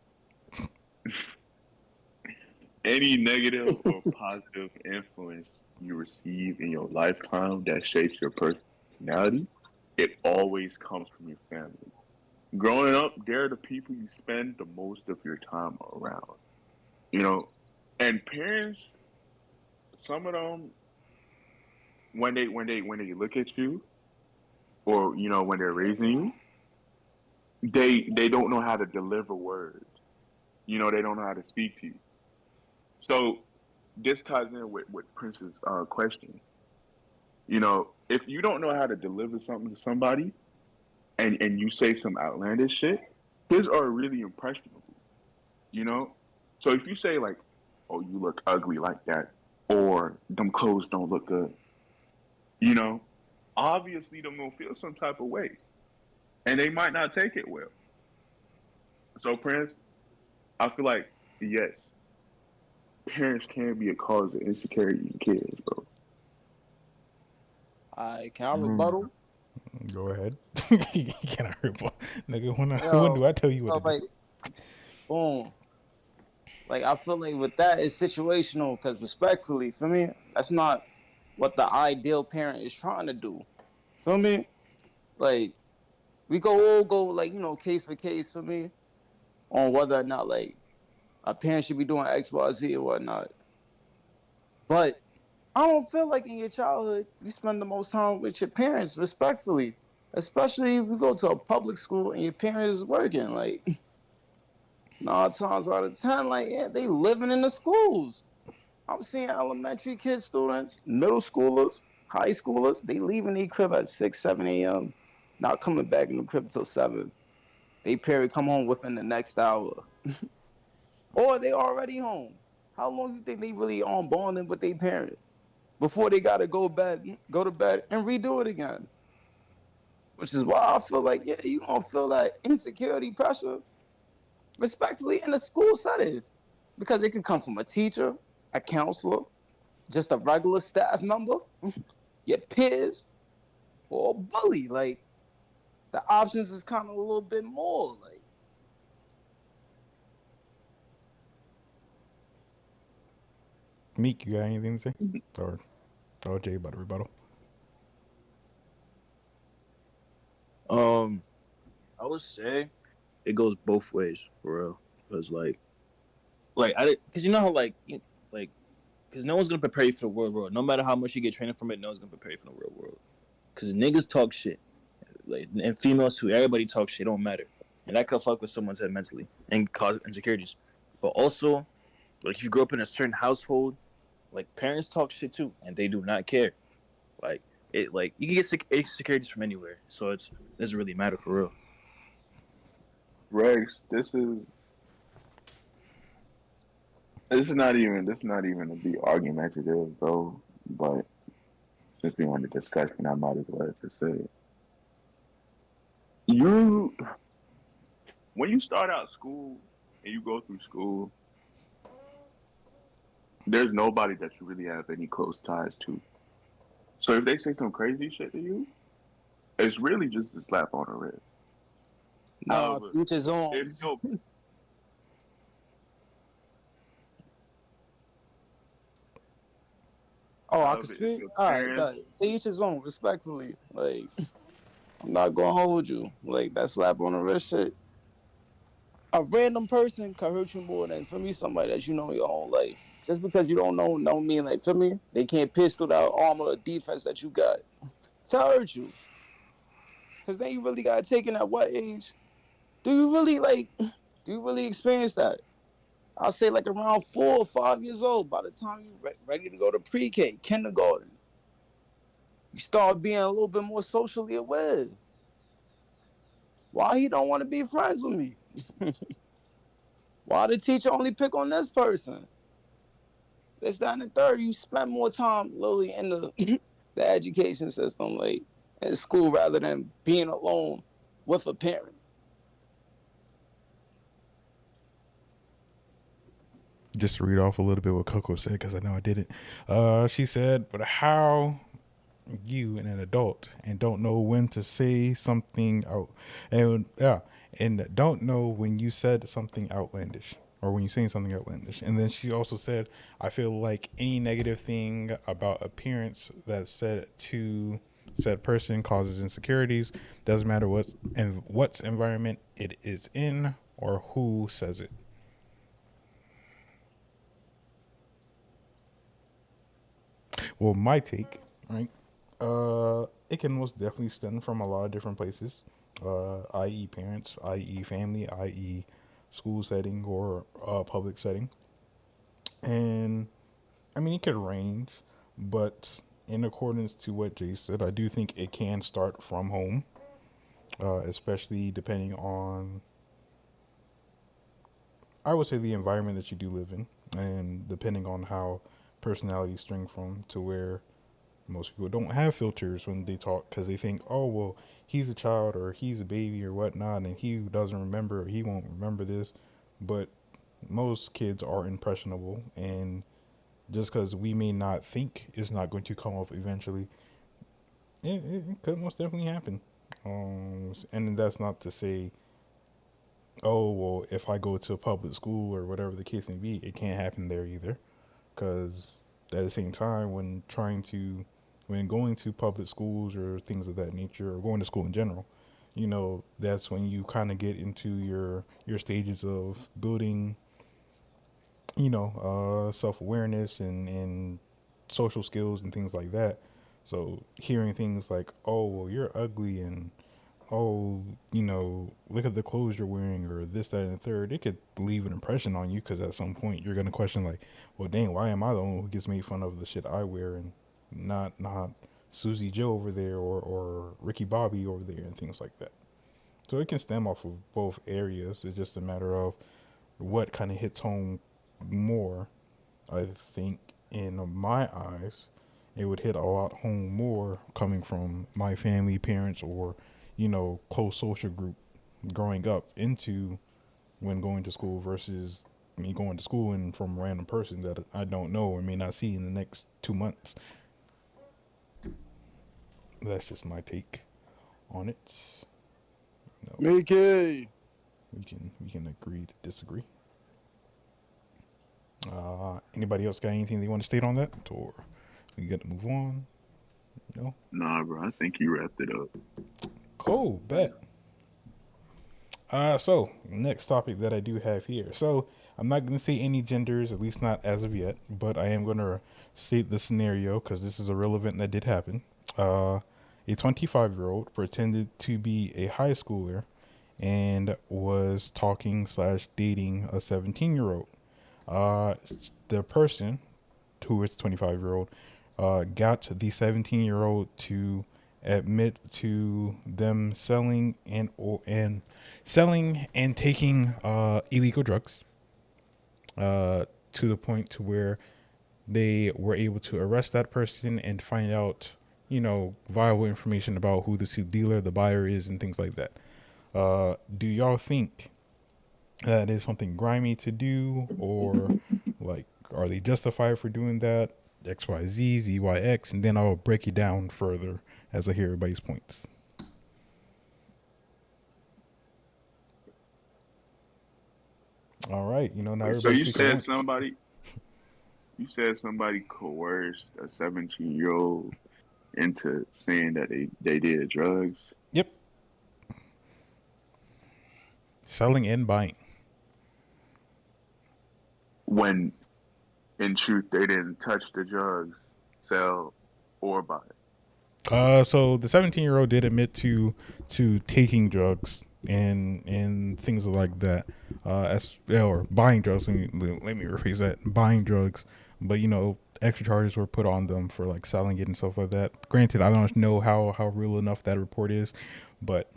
any negative or positive influence you receive in your lifetime that shapes your personality, it always comes from your family. Growing up, they're the people you spend the most of your time around. You know, and parents, some of them, when they look at you, or when they're raising you, they don't know how to deliver words. They don't know how to speak to you. So this ties in with Prince's question. If you don't know how to deliver something to somebody, and you say some outlandish shit, kids are really impressionable. You know, so if you say like, "Oh, you look ugly like that," or "Them clothes don't look good," you know, obviously they're gonna feel some type of way, and they might not take it well. So, Prince, I feel like yes, parents can be a cause of insecurity in kids, bro. Can I Mm. rebuttal? Go ahead. Can I reply? Nigga, when Yo, do I tell you what so to do? like, boom. Like I feel like with that it's situational because respectfully, for me, that's not what the ideal parent is trying to do. Feel me? Like we all go like case for case for me on whether or not like a parent should be doing X, Y, Z or whatnot. But I don't feel like in your childhood you spend the most time with your parents respectfully, especially if you go to a public school and your parents is working. Like 9 times out of 10, like yeah, they living in the schools. I'm seeing elementary kid students, middle schoolers, high schoolers, they leaving their crib at 6, 7 a.m., not coming back in the crib till 7. They parent come home within the next hour. Or they already home. How long you think they really on bonding with their parent before they gotta go to bed and redo it again? Which is why I feel like, yeah, you gonna feel that insecurity pressure, respectfully, in the school setting. Because it could come from a teacher, a counselor, just a regular staff member, your peers, or a bully. Like the options is kind of a little bit more. Like Meek, you got anything to say? Or Jay about a rebuttal? Um, I would say it goes both ways for real. Because because you know how like because no one's gonna prepare you for the real world. No matter how much you get training from it, no one's gonna prepare you for the real world. Because niggas talk shit, like and females too. Everybody talks shit. It don't matter, and that could fuck with someone's head mentally and cause insecurities. But also, like if you grow up in a certain household, like parents talk shit too, and they do not care. Like like you can get insecurities from anywhere, so it doesn't really matter for real. Rex, this is not even to be argumentative, bro. But since we on the discussion, I might as well just say it. You when you start out school and you go through school, there's nobody that you really have any close ties to. So if they say some crazy shit to you, it's really just a slap on the wrist. no, However, each his if own. your Oh, I can however if speak. your All right, parents but to each his own. Respectfully, like I'm not gonna hold you. Like that slap on the wrist shit. A random person can hurt you more than for me somebody that you know your whole life. Just because you don't mean like for me, they can't pistol that armor or defense that you got to hurt you. Cause then you really gotta take in at what age? Do you really like? Do you really experience that? I'll say like around 4 or 5 years old. By the time you ready to go to pre-K, kindergarten, you start being a little bit more socially aware. Why he don't want to be friends with me? Why the teacher only pick on this person? This, that, and the third. You spend more time literally in the the education system, like in school, rather than being alone with a parent. Just to read off a little bit what Coco said because I know I didn't. She said, "But how you and an adult and don't know when to say something out, and and don't know when you said something outlandish or when you're saying something outlandish." And then she also said, "I feel like any negative thing about appearance that's said to said person causes insecurities. Doesn't matter what's environment it is in or who says it." Well, my take, right? It can most definitely stem from a lot of different places, i.e., parents, i.e., family, i.e., school setting or public setting, and I mean it could range, but in accordance to what Jay said, I do think it can start from home, especially depending on, I would say, the environment that you do live in, and depending on how personalities string from to where most people don't have filters when they talk because they think, oh, well, he's a child or he's a baby or whatnot, and he doesn't remember or he won't remember this. But most kids are impressionable, and just because we may not think it's not going to come off eventually, it could most definitely happen. And that's not to say, oh, well, if I go to a public school or whatever the case may be, it can't happen there either. Because at the same time, when going to public schools or things of that nature, or going to school in general, that's when you kind of get into your stages of building, self awareness and social skills and things like that. So hearing things like, "Oh, well, you're ugly," and "Oh, look at the clothes you're wearing," or this, that, and the third, it could leave an impression on you because at some point you're gonna question like, "Well, dang, why am I the one who gets made fun of the shit I wear and not Susie Joe over there or Ricky Bobby over there and things like that." So it can stem off of both areas. It's just a matter of what kind of hits home more. I think in my eyes, it would hit a lot home more coming from my family, parents, or close social group growing up into when going to school versus me going to school and from random persons that I don't know or may not see in the next 2 months. That's just my take on it. No, Mickey. we can agree to disagree. Anybody else got anything they want to state on that, or we got to move on? No. Nah, bro. I think you wrapped it up. Cool. Bet. So next topic that I do have here. So I'm not going to say any genders, at least not as of yet, but I am going to state the scenario because this is a real event that did happen. A 25-year-old pretended to be a high schooler and was talking slash dating a 17-year-old. The person, who is 25-year-old, got the 17-year-old to admit to them selling and taking illegal drugs, to the point to where they were able to arrest that person and find out, viable information about who the dealer, the buyer is, and things like that. Do y'all think that is something grimy to do, or like, are they justified for doing that? X, Y, Z, Z, Y, X, and then I'll break it down further as I hear everybody's points. All right, now So everybody's you speaking said once. somebody coerced a 17-year-old into saying that they did drugs. Yep. Selling and buying. When in truth they didn't touch the drugs, sell, or buy. So the 17-year-old did admit to taking drugs and things like that. Or buying drugs. Let me rephrase that. Buying drugs, but extra charges were put on them for like selling it and stuff like that. Granted, I don't know how real enough that report is, but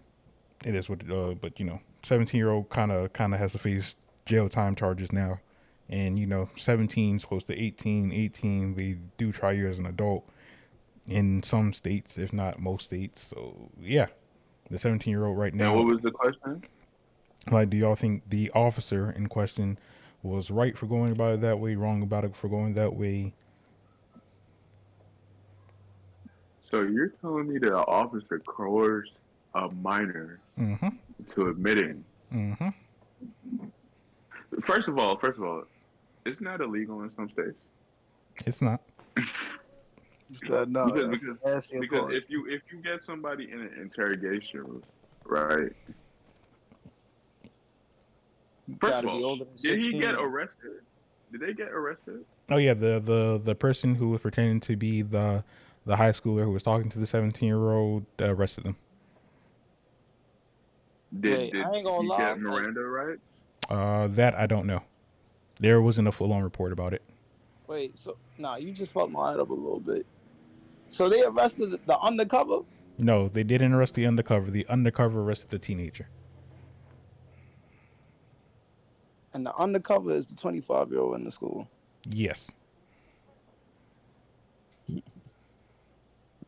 it is what. But 17-year-old kind of has to face jail time charges now, and 17 is close to 18. 18, they do try you as an adult in some states, if not most states. So yeah, the 17-year-old right And what now. was the question? Like, do y'all think the officer in question was right for going about it that way, wrong about it for going that way? So you're telling me that an officer coerced a minor Mm-hmm. to admitting? Mm-hmm. First of all, it's not illegal in some states. It's not. No, because that's because nasty because part. if you get somebody in an interrogation room, right? You First of gotta be all, older than did he get 16. arrested? Did they get arrested? Oh yeah, the person who was pretending to be the high schooler who was talking to the 17-year-old arrested them. Did Wait, did I ain't gonna he lie. get Like, Miranda rights? That I don't know. There wasn't a full-on report about it. wait, so nah, you just fucked my head up a little bit. So they arrested the undercover, No, they didn't arrest the undercover. The undercover arrested the teenager. and the undercover is the 25-year-old in the school. Yes.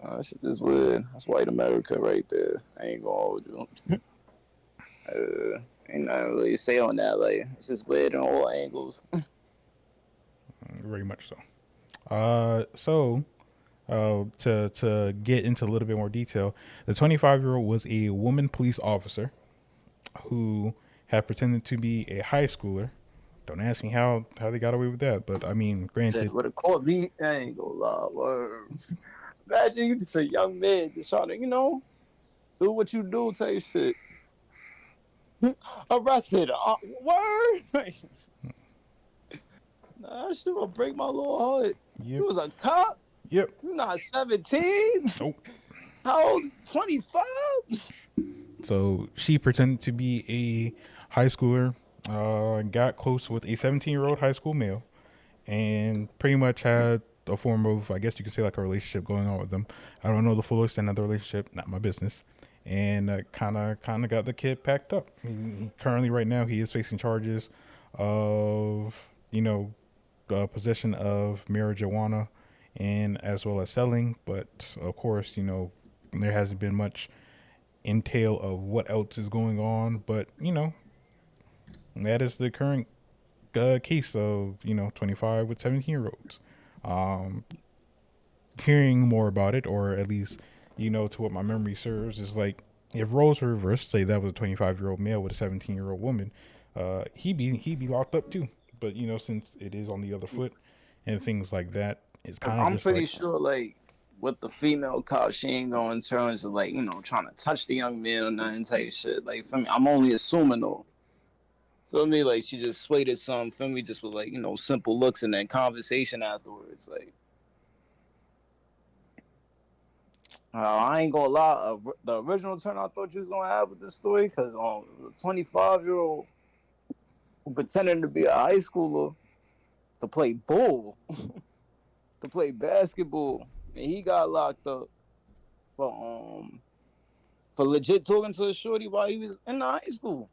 That shit is weird. That's white America right there. I ain't gonna hold you. Ain't nothing really to say on that. Like, it's just weird in all angles. Very much so. To get into a little bit more detail, the 25-year-old was a woman police officer who had pretended to be a high schooler. Don't ask me how they got away with that, but I mean, granted. Would have caught me. I ain't gonna lie. Word. Imagine you just a young man just trying to, do what you do, say shit. Arrested. Word. Nah, that shit will break my little heart. Yep. You was a cop? Yep. You not 17? Oh. How old? 25? So she pretended to be a high schooler, got close with a 17-year-old high school male, and pretty much had a form of, I guess you could say, like a relationship going on with them. I don't know the full extent of the relationship, not my business. And kind of got the kid packed up. Currently, right now, he is facing charges of, possession of marijuana and as well as selling. But of course, there hasn't been much entail of what else is going on. But that is the current case of 25 with 17-year-olds. Um, Hearing more about it, or at least to what my memory serves, is like if roles were reversed, say that was a 25-year-old male with a 17-year-old woman, he'd be locked up too. But since it is on the other foot and things like that, it's kind of I'm just pretty like, sure, like, with the female cop, she ain't going in terms of, like, trying to touch the young man or nothing type shit. Like, for me, I'm only assuming, though. Feel me? Like, she just swayed at some, feel me, just with, like, simple looks and then conversation afterwards. Like, I ain't gonna lie, the original turn I thought you was gonna have with this story, because the 25-year-old who pretended to be a high schooler to play bull, to play basketball, and he got locked up for legit talking to a shorty while he was in the high school.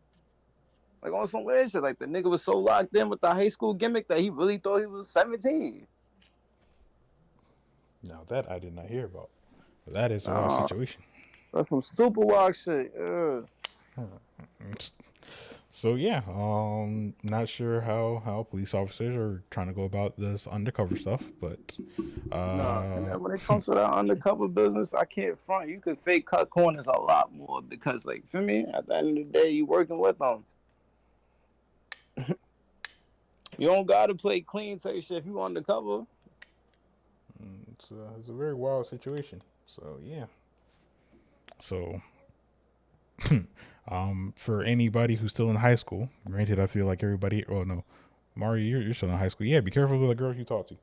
Like on some weird shit. Like the nigga was so locked in with the high school gimmick that he really thought he was 17. now that I did not hear about. But that is a wild Nah, situation. that's some super wild shit. So yeah, not sure how police officers are trying to go about this undercover stuff, but Nah, and then when it comes to that undercover business, I can't front. You could fake cut corners a lot more because, like, for me, at the end of the day, you working with them. You don't gotta play clean type shit if you undercover. it's a very wild situation. So yeah, so for anybody who's still in high school, granted, I feel like everybody. Oh no, Mario, you're still in high school. Yeah, be careful with the girls you talk to.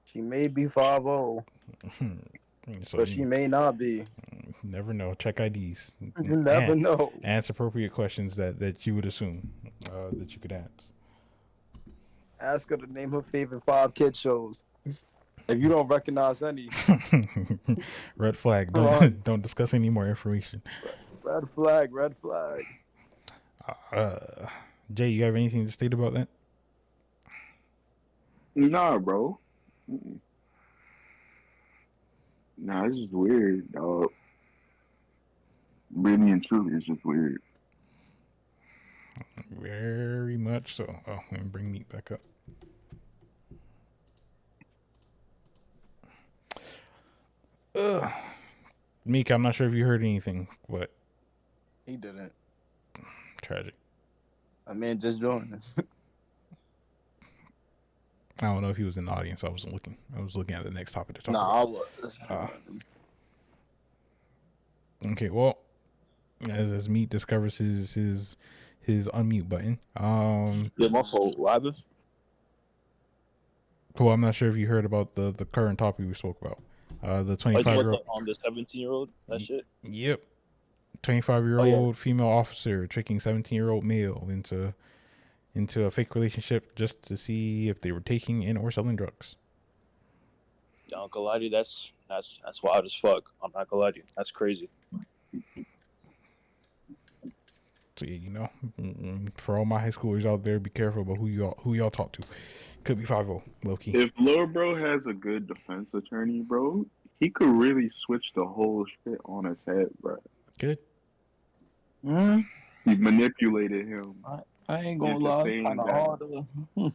She may be 5'0", So but she may not be. never know. Check IDs You never and know. ask appropriate questions that you would assume that you could ask. Ask her to name her favorite 5 kid shows. If you don't recognize any, Red flag. run. Don't discuss any more information. Red flag, red flag. Uh, Jay, you have anything to state about that? Nah, bro. Nah, it's just weird, dog. Really and truly, it's just weird. Very much so. Oh, let me bring meat back up. Meek, I'm not sure if you heard anything, but He didn't. tragic. I mean, just joined us. I don't know if he was in the audience. I wasn't looking. I was looking at the next topic to talk Nah, I about. was. Okay, well, as Meat discovers his unmute button. Yeah, my fault. What happened? Well, I'm not sure if you heard about the current topic we spoke about. The Like what 25-year-old. the 17-year-old? That shit. Yep. 25-year-old female officer tricking 17-year-old male into a fake relationship just to see if they were taking in or selling drugs. Yeah, Uncle Lottie, that's wild as fuck. I'm not gonna lie to you. That's crazy. So yeah, for all my high schoolers out there, be careful about who y'all talk to. Could be 5-0, low key. If Lil Bro has a good defense attorney, bro, he could really switch the whole shit on his head, bro. Good. Mm-hmm. He manipulated him I ain't gonna into lie, it's saying kind of that hard to.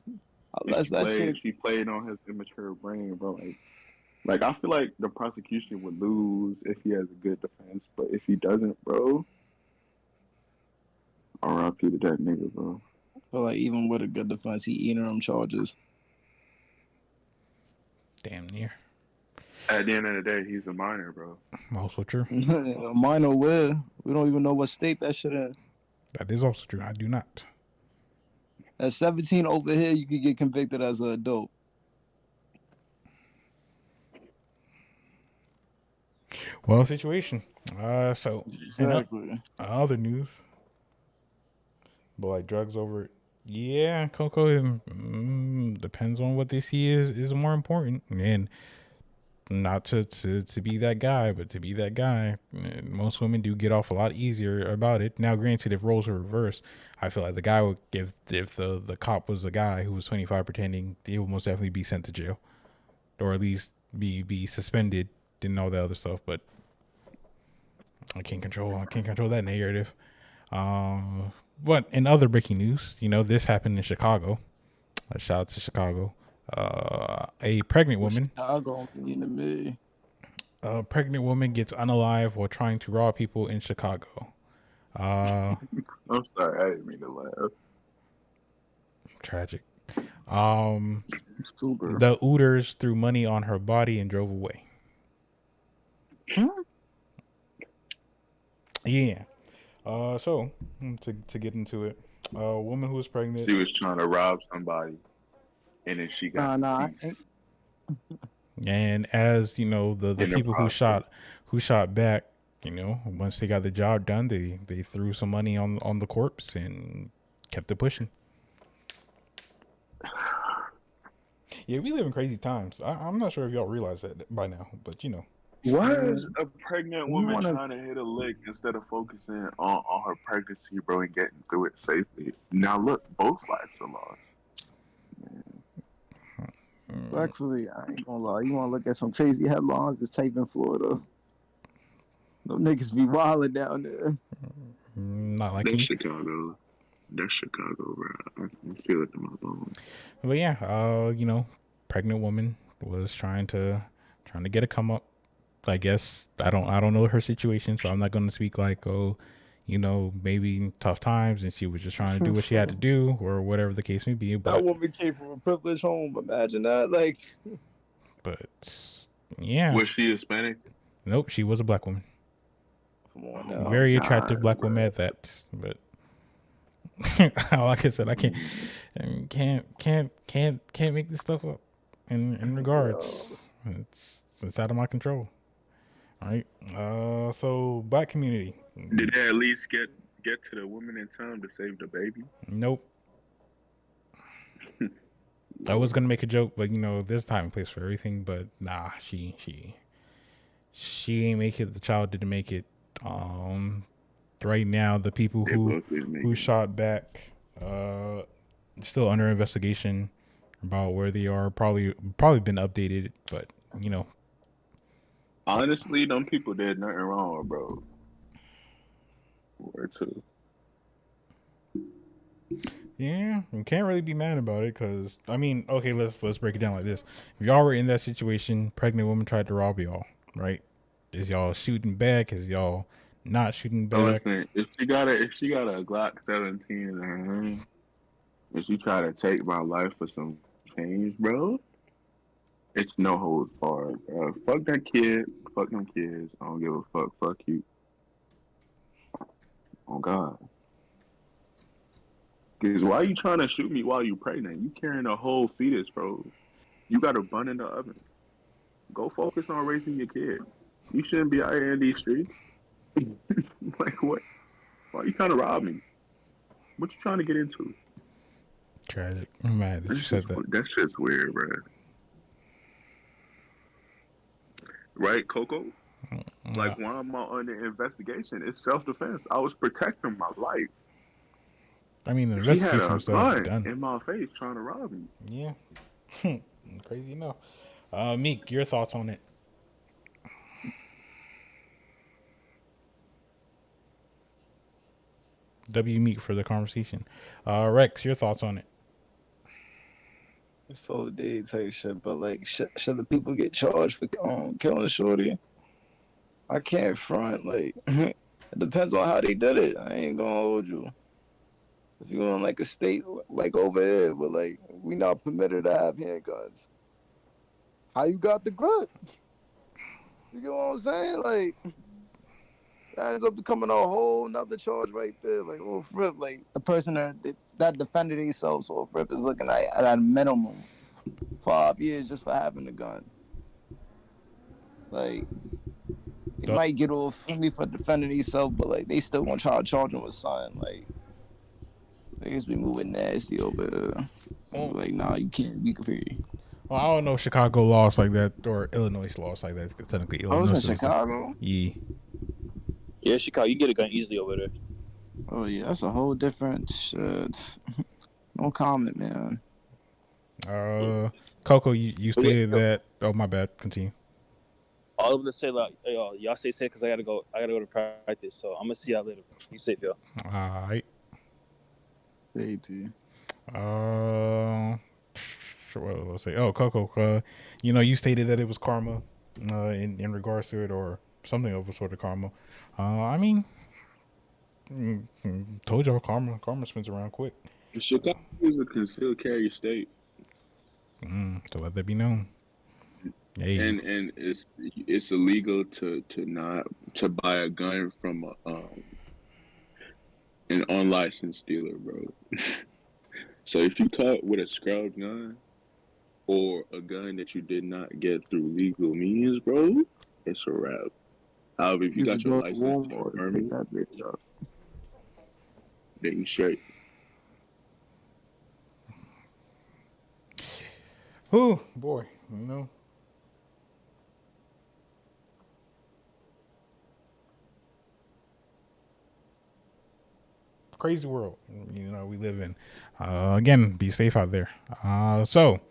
Unless that shit. she played on his immature brain, bro. Like I feel like the prosecution would lose if he has a good defense, but if he doesn't, bro, R.I.P. to that nigga, bro. But like, even with a good defense, he eating them charges. Damn near. At the end of the day, he's a minor, bro. Also true. Minor where? We don't even know what state that shit in. That is also true. I do not. At 17 over here, you could get convicted as an adult. Well, situation. So Exactly. in other news, but like drugs over. Yeah, Coco. Depends on what they see is more important, and not to be that guy, but to be that guy. Most women do get off a lot easier about it. Now, granted, if roles are reversed, I feel like the guy would give, if the cop was the guy who was 25 pretending, he would most definitely be sent to jail, or at least be suspended and all that other stuff. But I can't control that narrative. But in other breaking news, this happened in Chicago. A shout out to Chicago. A pregnant woman. Chicago in me. A pregnant woman gets unalive while trying to rob people in Chicago. I'm sorry, I didn't mean to laugh. Tragic. Super. The Ooters threw money on her body and drove away. Yeah. So to get into it, a woman who was pregnant. She was trying to rob somebody, and then she got Nah. deceased And as the in the people who process. shot back, once they got the job done, they threw some money on the corpse and kept it pushing. Yeah, we live in crazy times. I'm not sure if y'all realize that by now, but Why is a pregnant You woman wanna trying to hit a lick instead of focusing on her pregnancy, bro, and getting through it safely? Now look, both lives are lost. Actually, I ain't gonna lie. You wanna look at some crazy headlines that's tape in Florida. Them niggas be wilding down there. not like That's me. Chicago. That's Chicago, bro. I feel it in my bones. But yeah, pregnant woman was trying to get a come up. I guess I don't know her situation, so I'm not going to speak like, oh, maybe tough times, and she was just trying to do what she had to do, or whatever the case may be. That But woman came from a privileged home. Imagine that. Like, yeah, Was she Hispanic? nope, she was a black woman, come on Oh now. my very attractive God, black bro. woman at that. But like I said, I can't make this stuff up. In Yo. regards, it's out of my control. All right. So black community. Did they at least get to the woman in time to save the baby? Nope. I was gonna make a joke, but there's time and place for everything. But nah, she ain't make it. The child didn't make it. Right now, the people They both didn't make who it. shot back, still under investigation about where they are. Probably been updated, but Honestly, them people did nothing wrong, bro. Where to? yeah, you can't really be mad about it because okay, let's break it down like this. If y'all were in that situation, pregnant woman tried to rob y'all, right? Is y'all shooting back? Is y'all not shooting So back? listen, if she got a Glock 17 in her hand, and she try to take my life for some change, bro, it's no holds barred. Fuck that kid. Fuck them kids. I don't give a fuck. Fuck you. Oh God. Because why you trying to shoot me while you pregnant? You carrying a whole fetus, bro. You got a bun in the oven. Go focus on raising your kid. You shouldn't be out here in these streets. Like what? Why you trying to rob me? What you trying to get into? Tragic. I'm mad that you said that. That's just weird, bro. Right, Coco? Like, why am I under investigation? It's self defense. I was protecting my life. The She had investigation a was already gun done. in my face trying to rob me. Yeah. Crazy enough. Meek, your thoughts on it? W Meek for the conversation. Rex, your thoughts on it? So they type shit, but like, should the people get charged for killing a shorty? I can't front. Like, it depends on how they did it. I ain't gonna hold you. If you're in like a state like over here, but like we not permitted to have handguns. How you got the grip? You get what I'm saying? Like that ends up becoming a whole nother charge right there. Like off rip, like the person that defended themselves off rip is looking at a minimum 5 years just for having a gun. Like they The, might get off me for defending themselves, but like they still gonna try to charge them with something. Like niggas be moving nasty over there. well, Like nah, you can't be free. I don't know Chicago laws like that or Illinois laws like that. Because technically, I was Illinois in is a Chicago. yeah. Yeah, Chicago, you get a gun easily over there. Oh yeah, that's a whole different shit. No comment, man. Coco, you But yeah, stated yo, that. Oh, my bad. Continue. all of them say like, yo, y'all stay safe because I gotta go to practice. So I'm gonna see y'all later. Bro. Be safe, yo. All right. AT. Well, let's say, oh, Coco, you stated that it was karma, in regards to it, or something of a sort of karma. I mean, told y'all karma spins around quick. Chicago is a concealed carry state, So let that be known. Hey, and it's illegal to not to buy a gun from an unlicensed dealer, bro. So if you caught with a scrub gun or a gun that you did not get through legal means, bro, it's a wrap. However, if you You could got your go to license and your Walmart and pick permit, that bitch up. then you straight. oh boy, crazy world we live in. Again, be safe out there. So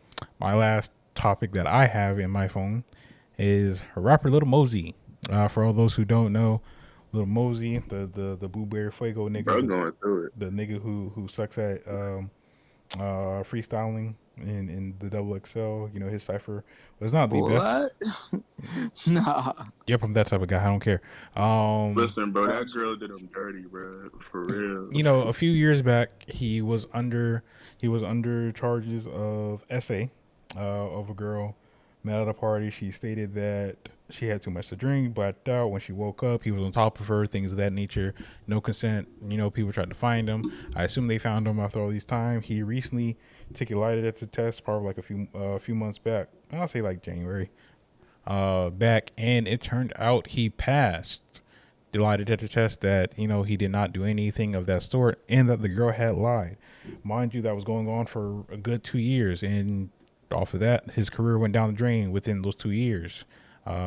my last topic that I have in my phone is rapper Little Mosey. For all those who don't know, Little Mosey, the Blueberry Fuego nigga, Bro, going through it. the nigga who sucks at freestyling in the double XL. His cipher was not the best. What? Nah. Yep, I'm that type of guy. I don't care. Listen, bro, that Gotcha. girl did him dirty, bro. For real. A few years back, he was under charges of SA, of a girl met at a party. She stated that she had too much to drink, blacked out. When she woke up, he was on top of her, things of that nature. No consent. People tried to find him. I assume they found him after all these time. He recently took a lie detector test, probably like a few months back. I'll say like January, back, and it turned out he passed the lie detector test, that he did not do anything of that sort, and that the girl had lied. Mind you, that was going on for a good 2 years, and off of that, his career went down the drain within those 2 years.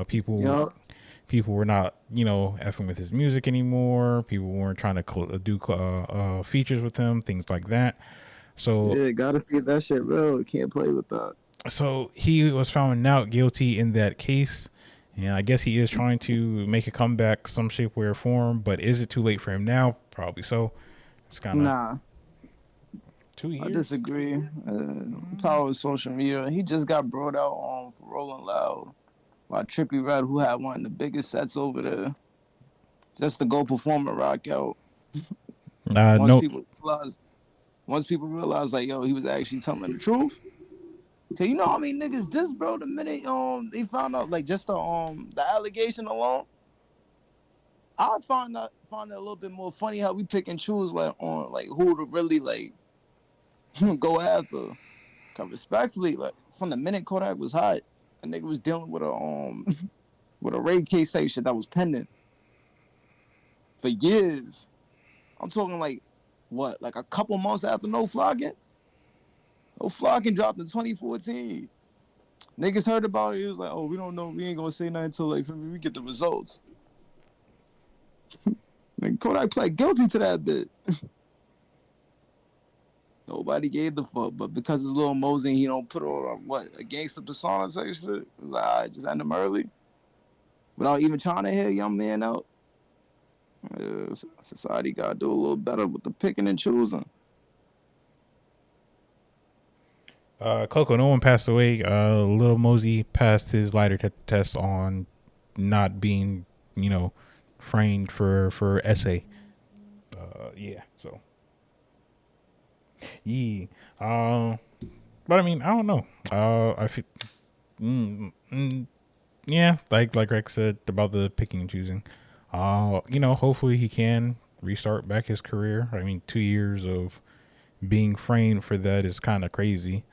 People Yup. people were not effing with his music anymore. People weren't trying to do features with him, things like that. So Yeah, gotta see if that shit real. Can't play with that. so he was found out guilty in that case, and I guess he is trying to make a comeback some shape, way, or form. But is it too late for him now? Probably so. It's kind of Nah, two I years. disagree. Power of social media. He just got brought out for Rolling Loud by Trippie Redd, who had one of the biggest sets over there. Just to go perform and rock out. Once No. people realized, once people realized, like, yo, he was actually telling the truth. Cause you know how many niggas this, bro. The minute they found out, like, just the allegation alone, I find it a little bit more funny how we pick and choose like on like who to really like go after. Cause respectfully, like from the minute Kodak was hot, a nigga was dealing with a with a rape case type shit that was pending for years. I'm talking like what, like a couple months after No Flocking? No Flocking dropped in 2014. Niggas heard about it. It was like, oh, we don't know. We ain't gonna say nothing until like we get the results. Like Kodak pled guilty to that bit. Nobody gave the fuck, but because it's Lil Mosey, he don't put on what a gangster persona type shit. Like, I just end him early without even trying to hear young man out. Society gotta do a little better with the picking and choosing. Coco, no one passed away. Little Mosey passed his lie detector test on not being, framed for essay. Yeah. So yeah. But I mean, I don't know. I feel. Mm, mm, yeah, like Rex said about the picking and choosing. Hopefully he can restart back his career. I mean, 2 years of being framed for that is kind of crazy.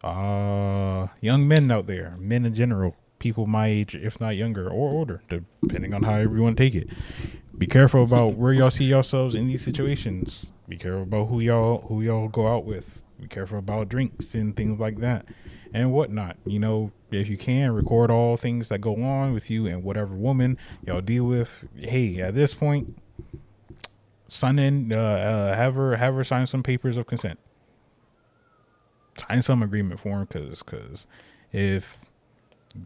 Young men out there, men in general, people my age, if not younger or older, depending on how everyone take it. Be careful about where y'all see yourselves in these situations. Be careful about who y'all go out with. Be careful about drinks and things like that and whatnot. If you can, record all things that go on with you and whatever woman y'all deal with. Hey, at this point, have her sign some papers of consent. Sign some agreement for him, because if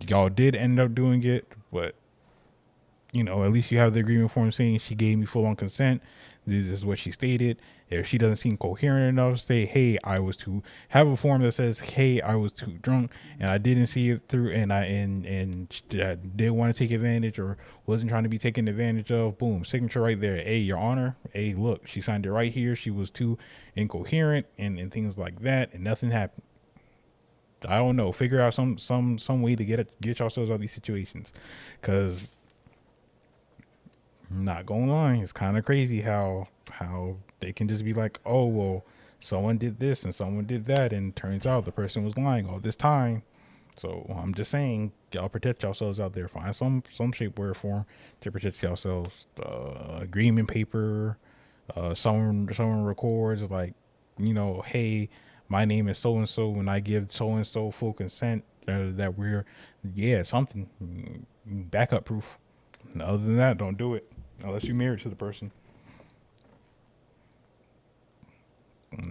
y'all did end up doing it, but at least you have the agreement form saying she gave me full on consent. This is what she stated. If she doesn't seem coherent enough, say, hey, I was too. Have a form that says, hey, I was too drunk and I didn't see it through, and I didn't want to take advantage or wasn't trying to be taken advantage of. Boom, signature right there. Hey, Your Honor. Hey, look, she signed it right here. She was too incoherent and things like that, and nothing happened. I don't know. Figure out some way to get yourselves out of these situations, because I'm not gonna lie, it's kind of crazy how they can just be like, oh well, someone did this and someone did that, and turns out the person was lying all this time. So I'm just saying, y'all protect yourselves out there. Find some shape, way, or form to protect yourselves. Agreement paper. Someone records like, hey, my name is so and so, and I give so and so full consent that we're, yeah, something backup proof. And other than that, don't do it unless you're married to the person.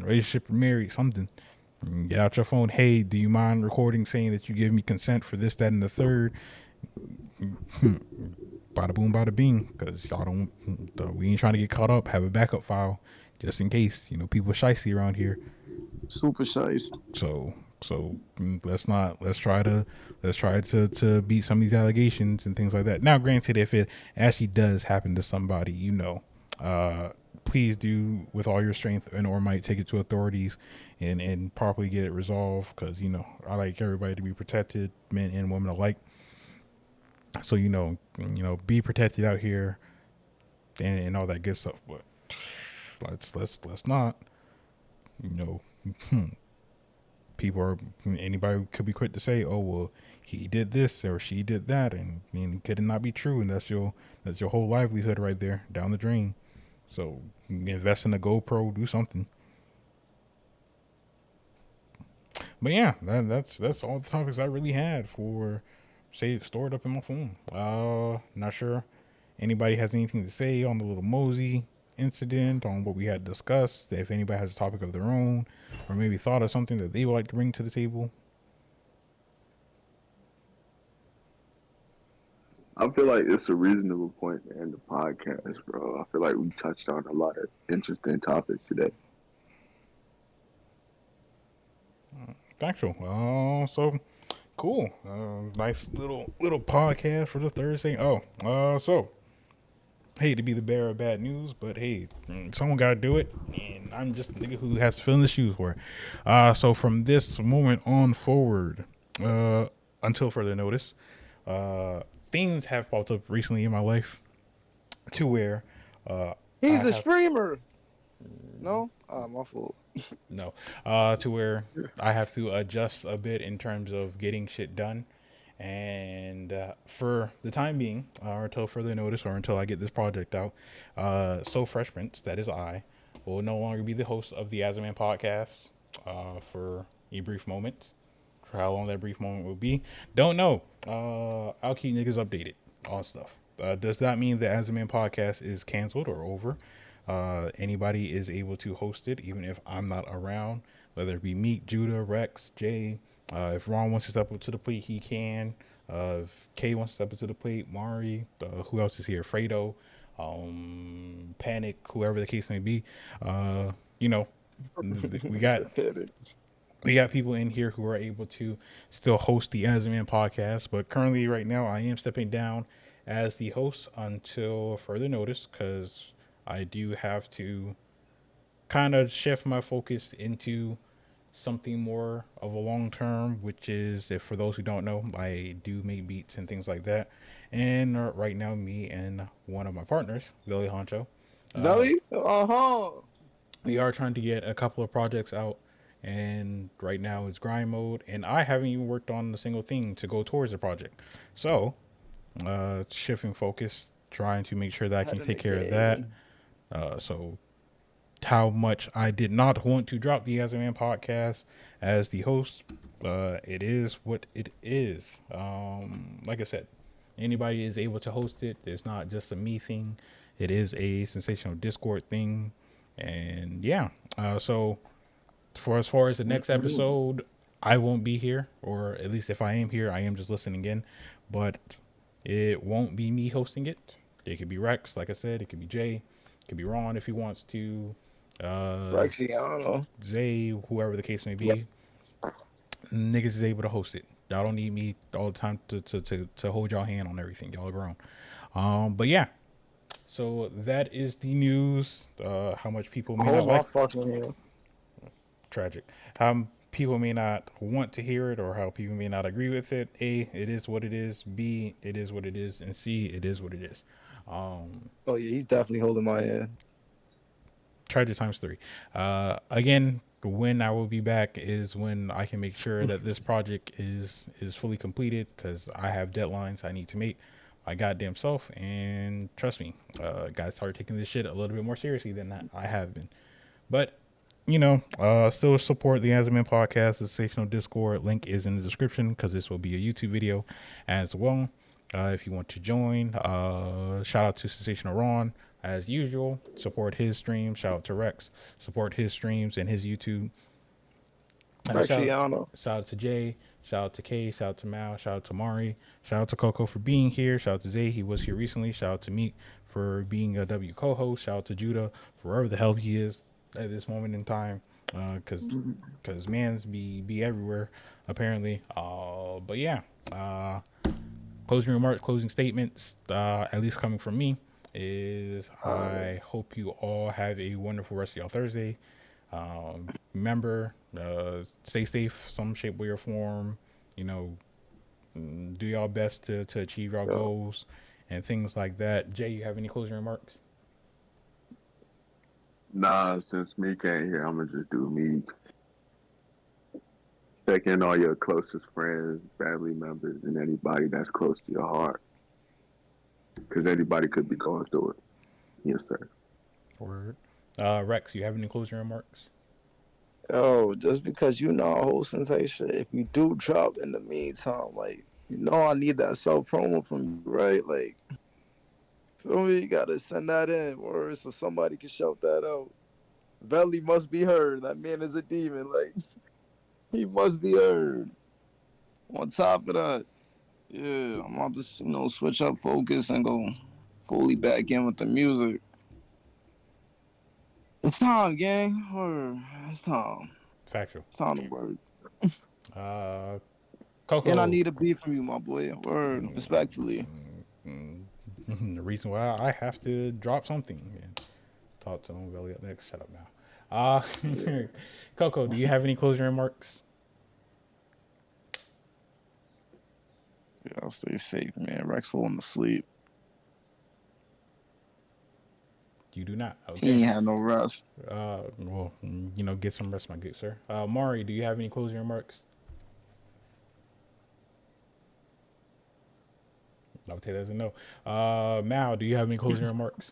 Relationship or married, something. Get out your phone. Hey, do you mind recording saying that you give me consent for this, that, and the third? Bada boom, bada bing. Because y'all don't, we ain't trying to get caught up. Have a backup file just in case. People shicey around here. Super size. So let's try to beat some of these allegations and things like that. Now, granted, if it actually does happen to somebody, please do with all your strength and or might take it to authorities and properly get it resolved, because I like everybody to be protected, men and women alike. So be protected out here and all that good stuff. But let's not you know people are anybody could be quick to say, oh well, he did this or she did that, and could it not be true, and that's your whole livelihood right there down the drain. So invest in a GoPro, do something. But yeah, that's all the topics I really had for say stored up in my phone. Not sure anybody has anything to say on the little Mosey incident, on what we had discussed. If anybody has a topic of their own, or maybe thought of something that they would like to bring to the table. I feel like it's a reasonable point to end the podcast, bro. I feel like we touched on a lot of interesting topics today. Factual. So cool. Nice little podcast for the Thursday. So hate to be the bearer of bad news, but hey, someone got to do it, and I'm just the nigga who has to fill in the shoes for it. So from this moment on forward, until further notice, things have popped up recently in my life to where He's a streamer. No, my fault. no, to where I have to adjust a bit in terms of getting shit done. And for the time being, or until further notice, or until I get this project out, So Fresh Prince, that is I, will no longer be the host of the As a Man podcast for a brief moment. For how long that brief moment will be, don't know. I'll keep niggas updated on stuff. Does that mean the As a Man podcast is canceled or over? Anybody is able to host it, even if I'm not around, whether it be Meek, Judah, Rex, Jay. If Ron wants to step up to the plate, he can. If Kay wants to step up to the plate, Mari. Who else is here? Fredo, Panic, whoever the case may be. You know, we got we got people in here who are able to still host the As a Man podcast, but currently, right now, I am stepping down as the host until further notice, because I do have to kind of shift my focus into something more of a long term, which is, if for those who don't know, I do make beats and things like that. And right now, me and one of my partners, Lily Honcho, Zelly? we are trying to get a couple of projects out. And right now it's grind mode, and I haven't even worked on a single thing to go towards the project. So, shifting focus, trying to make sure that I can take care of that. So how much I did not want to drop the As a Man podcast as the host, it is what it is. Like I said, anybody is able to host it. It's not just a me thing. It is a sensational Discord thing. And yeah, so for as far as the next episode, I won't be here, or at least if I am here, I am just listening in. But It won't be me hosting it. It could be Rex, like I said. It could be Jay. It could be Ron if he wants to. Uh, Rexiano. Zay, whoever the case may Right. be. Niggas is able to host it. Y'all don't need me all the time to hold y'all hand on everything. Y'all are grown. But yeah. So that is the news. How much people may Oh not my like fucking hell. tragic. How people may not want to hear it or how people may not agree with it. A, it is what it is. B, it is what it is. And C, it is what it is. Um, Oh yeah, he's definitely holding my hand. tragic times three. Again, when I will be back is when I can make sure that this project is fully completed because I have deadlines I need to meet my goddamn self. And trust me, gotta start taking this shit a little bit more seriously than I have been. But still support the Asman podcast, the Sensational Discord. Link is in the description because this will be a YouTube video as well. If you want to join, shout out to Sensational Ron as usual. Support his stream. Shout out to Rex. Support his streams and his YouTube. Rexiano. Shout out to Jay. Shout out to Kay. Shout out to Mal. Shout out to Mari. Shout out to Coco for being here. Shout out to Zay. He was here recently. Shout out to Meek for being a W co-host. Shout out to Judah for wherever the hell he is at this moment in time. Cause man's be everywhere apparently. But yeah. Closing remarks, closing statements. At least coming from me is I hope you all have a wonderful rest of your Thursday. Remember, stay safe, some shape, way, or form. You know, do y'all best to achieve your Yeah. goals and things like that. Jay, you have any closing remarks? Nah, since me can't here, I'm gonna just do me. Check in all your closest friends, family members, and anybody that's close to your heart, because anybody could be going through it. Yes, sir. Word. Rex, you have any closing remarks? Yo, just because you know whole sensation, if you do drop in the meantime, like I need that self promo from you, right? Like, feel me? You gotta send that in, or so somebody can shout that out. Veli must be heard. That man is a demon. Like, he must be heard. On top of that, yeah, I'm about to switch up focus and go fully back in with the music. It's time, gang. Or it's time. Factual. It's time to work. Uh, And I Coco. need a beat from you, my boy. Word, respectfully. The reason why I have to drop something. And talk to him. Belly up next. Shut up now. Coco, do you have any closing remarks? Yeah, I'll stay safe, man. Rex falling asleep. You do not. He Okay. ain't had no rest. Well, get some rest, my good sir. Mari, do you have any closing remarks? I would take that as a no. Mal, do you have any closing remarks?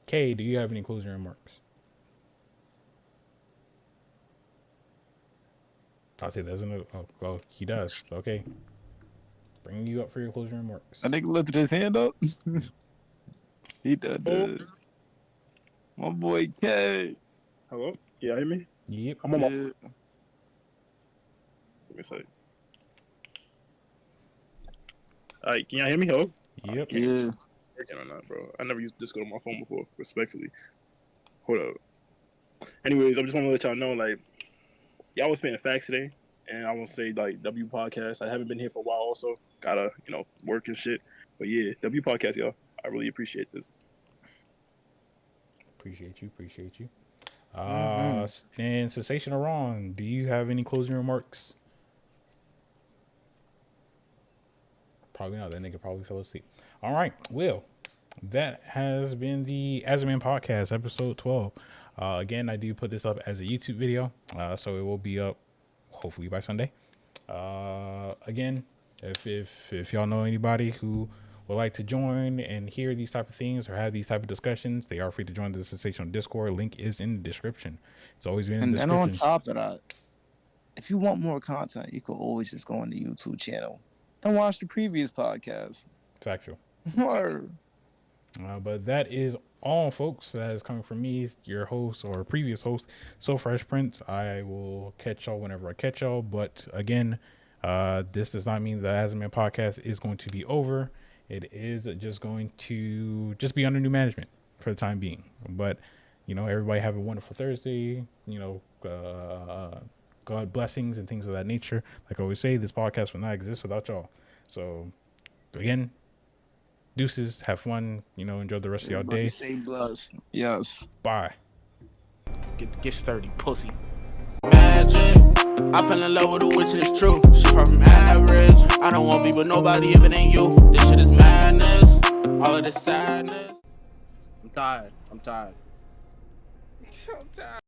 Kay, do you have any closing remarks? I'll take that as a no. Oh, well, he does. Okay. Bringing you up for your closing remarks. That nigga lifted his hand up. He did. Oh. My boy K. Hello? Can y'all hear me? Yep. I'm on my. Yeah. Let me see. All right, can y'all hear me? Hello? Yep. Yeah. Working or not, bro? I never used Discord on my phone before. Respectfully. Hold up. Anyways, I just want to let y'all know, like, y'all was spitting facts today, and I want to say, like, W Podcast. I haven't been here for a while, also. Gotta, work and shit. But yeah, W Podcast, y'all. I really appreciate this. Appreciate you. Mm-hmm. And Sensational Ron, do you have any closing remarks? Probably not. That nigga probably fell asleep. All right. Well, that has been the As a Man Podcast, episode 12. Again, I do put this up as a YouTube video, so it will be up hopefully by Sunday. Again, if y'all know anybody who would like to join and hear these type of things or have these type of discussions, they are free to join the Sensational Discord. Link is in the description. It's always been in the And then on description. top of that, if you want more content, you could always just go on the YouTube channel and watch the previous podcast. Factual. Word. But that is all, folks. That is coming from me, your host or previous host, So Fresh Prince. I will catch y'all whenever I catch y'all. But again, this does not mean the As a Man podcast is going to be over. It is just going to just be under new management for the time being. But everybody have a wonderful Thursday. God blessings and things of that nature. Like I always say, this podcast would not exist without y'all. So again, deuces, have fun, enjoy the rest of y'all day. Stay blessed. Yes. Bye. Get sturdy, pussy. Magic. I fell in love with a witch and it's true. She far from average. I don't want to be with nobody if it ain't you. This shit is madness. All of this sadness. I'm tired.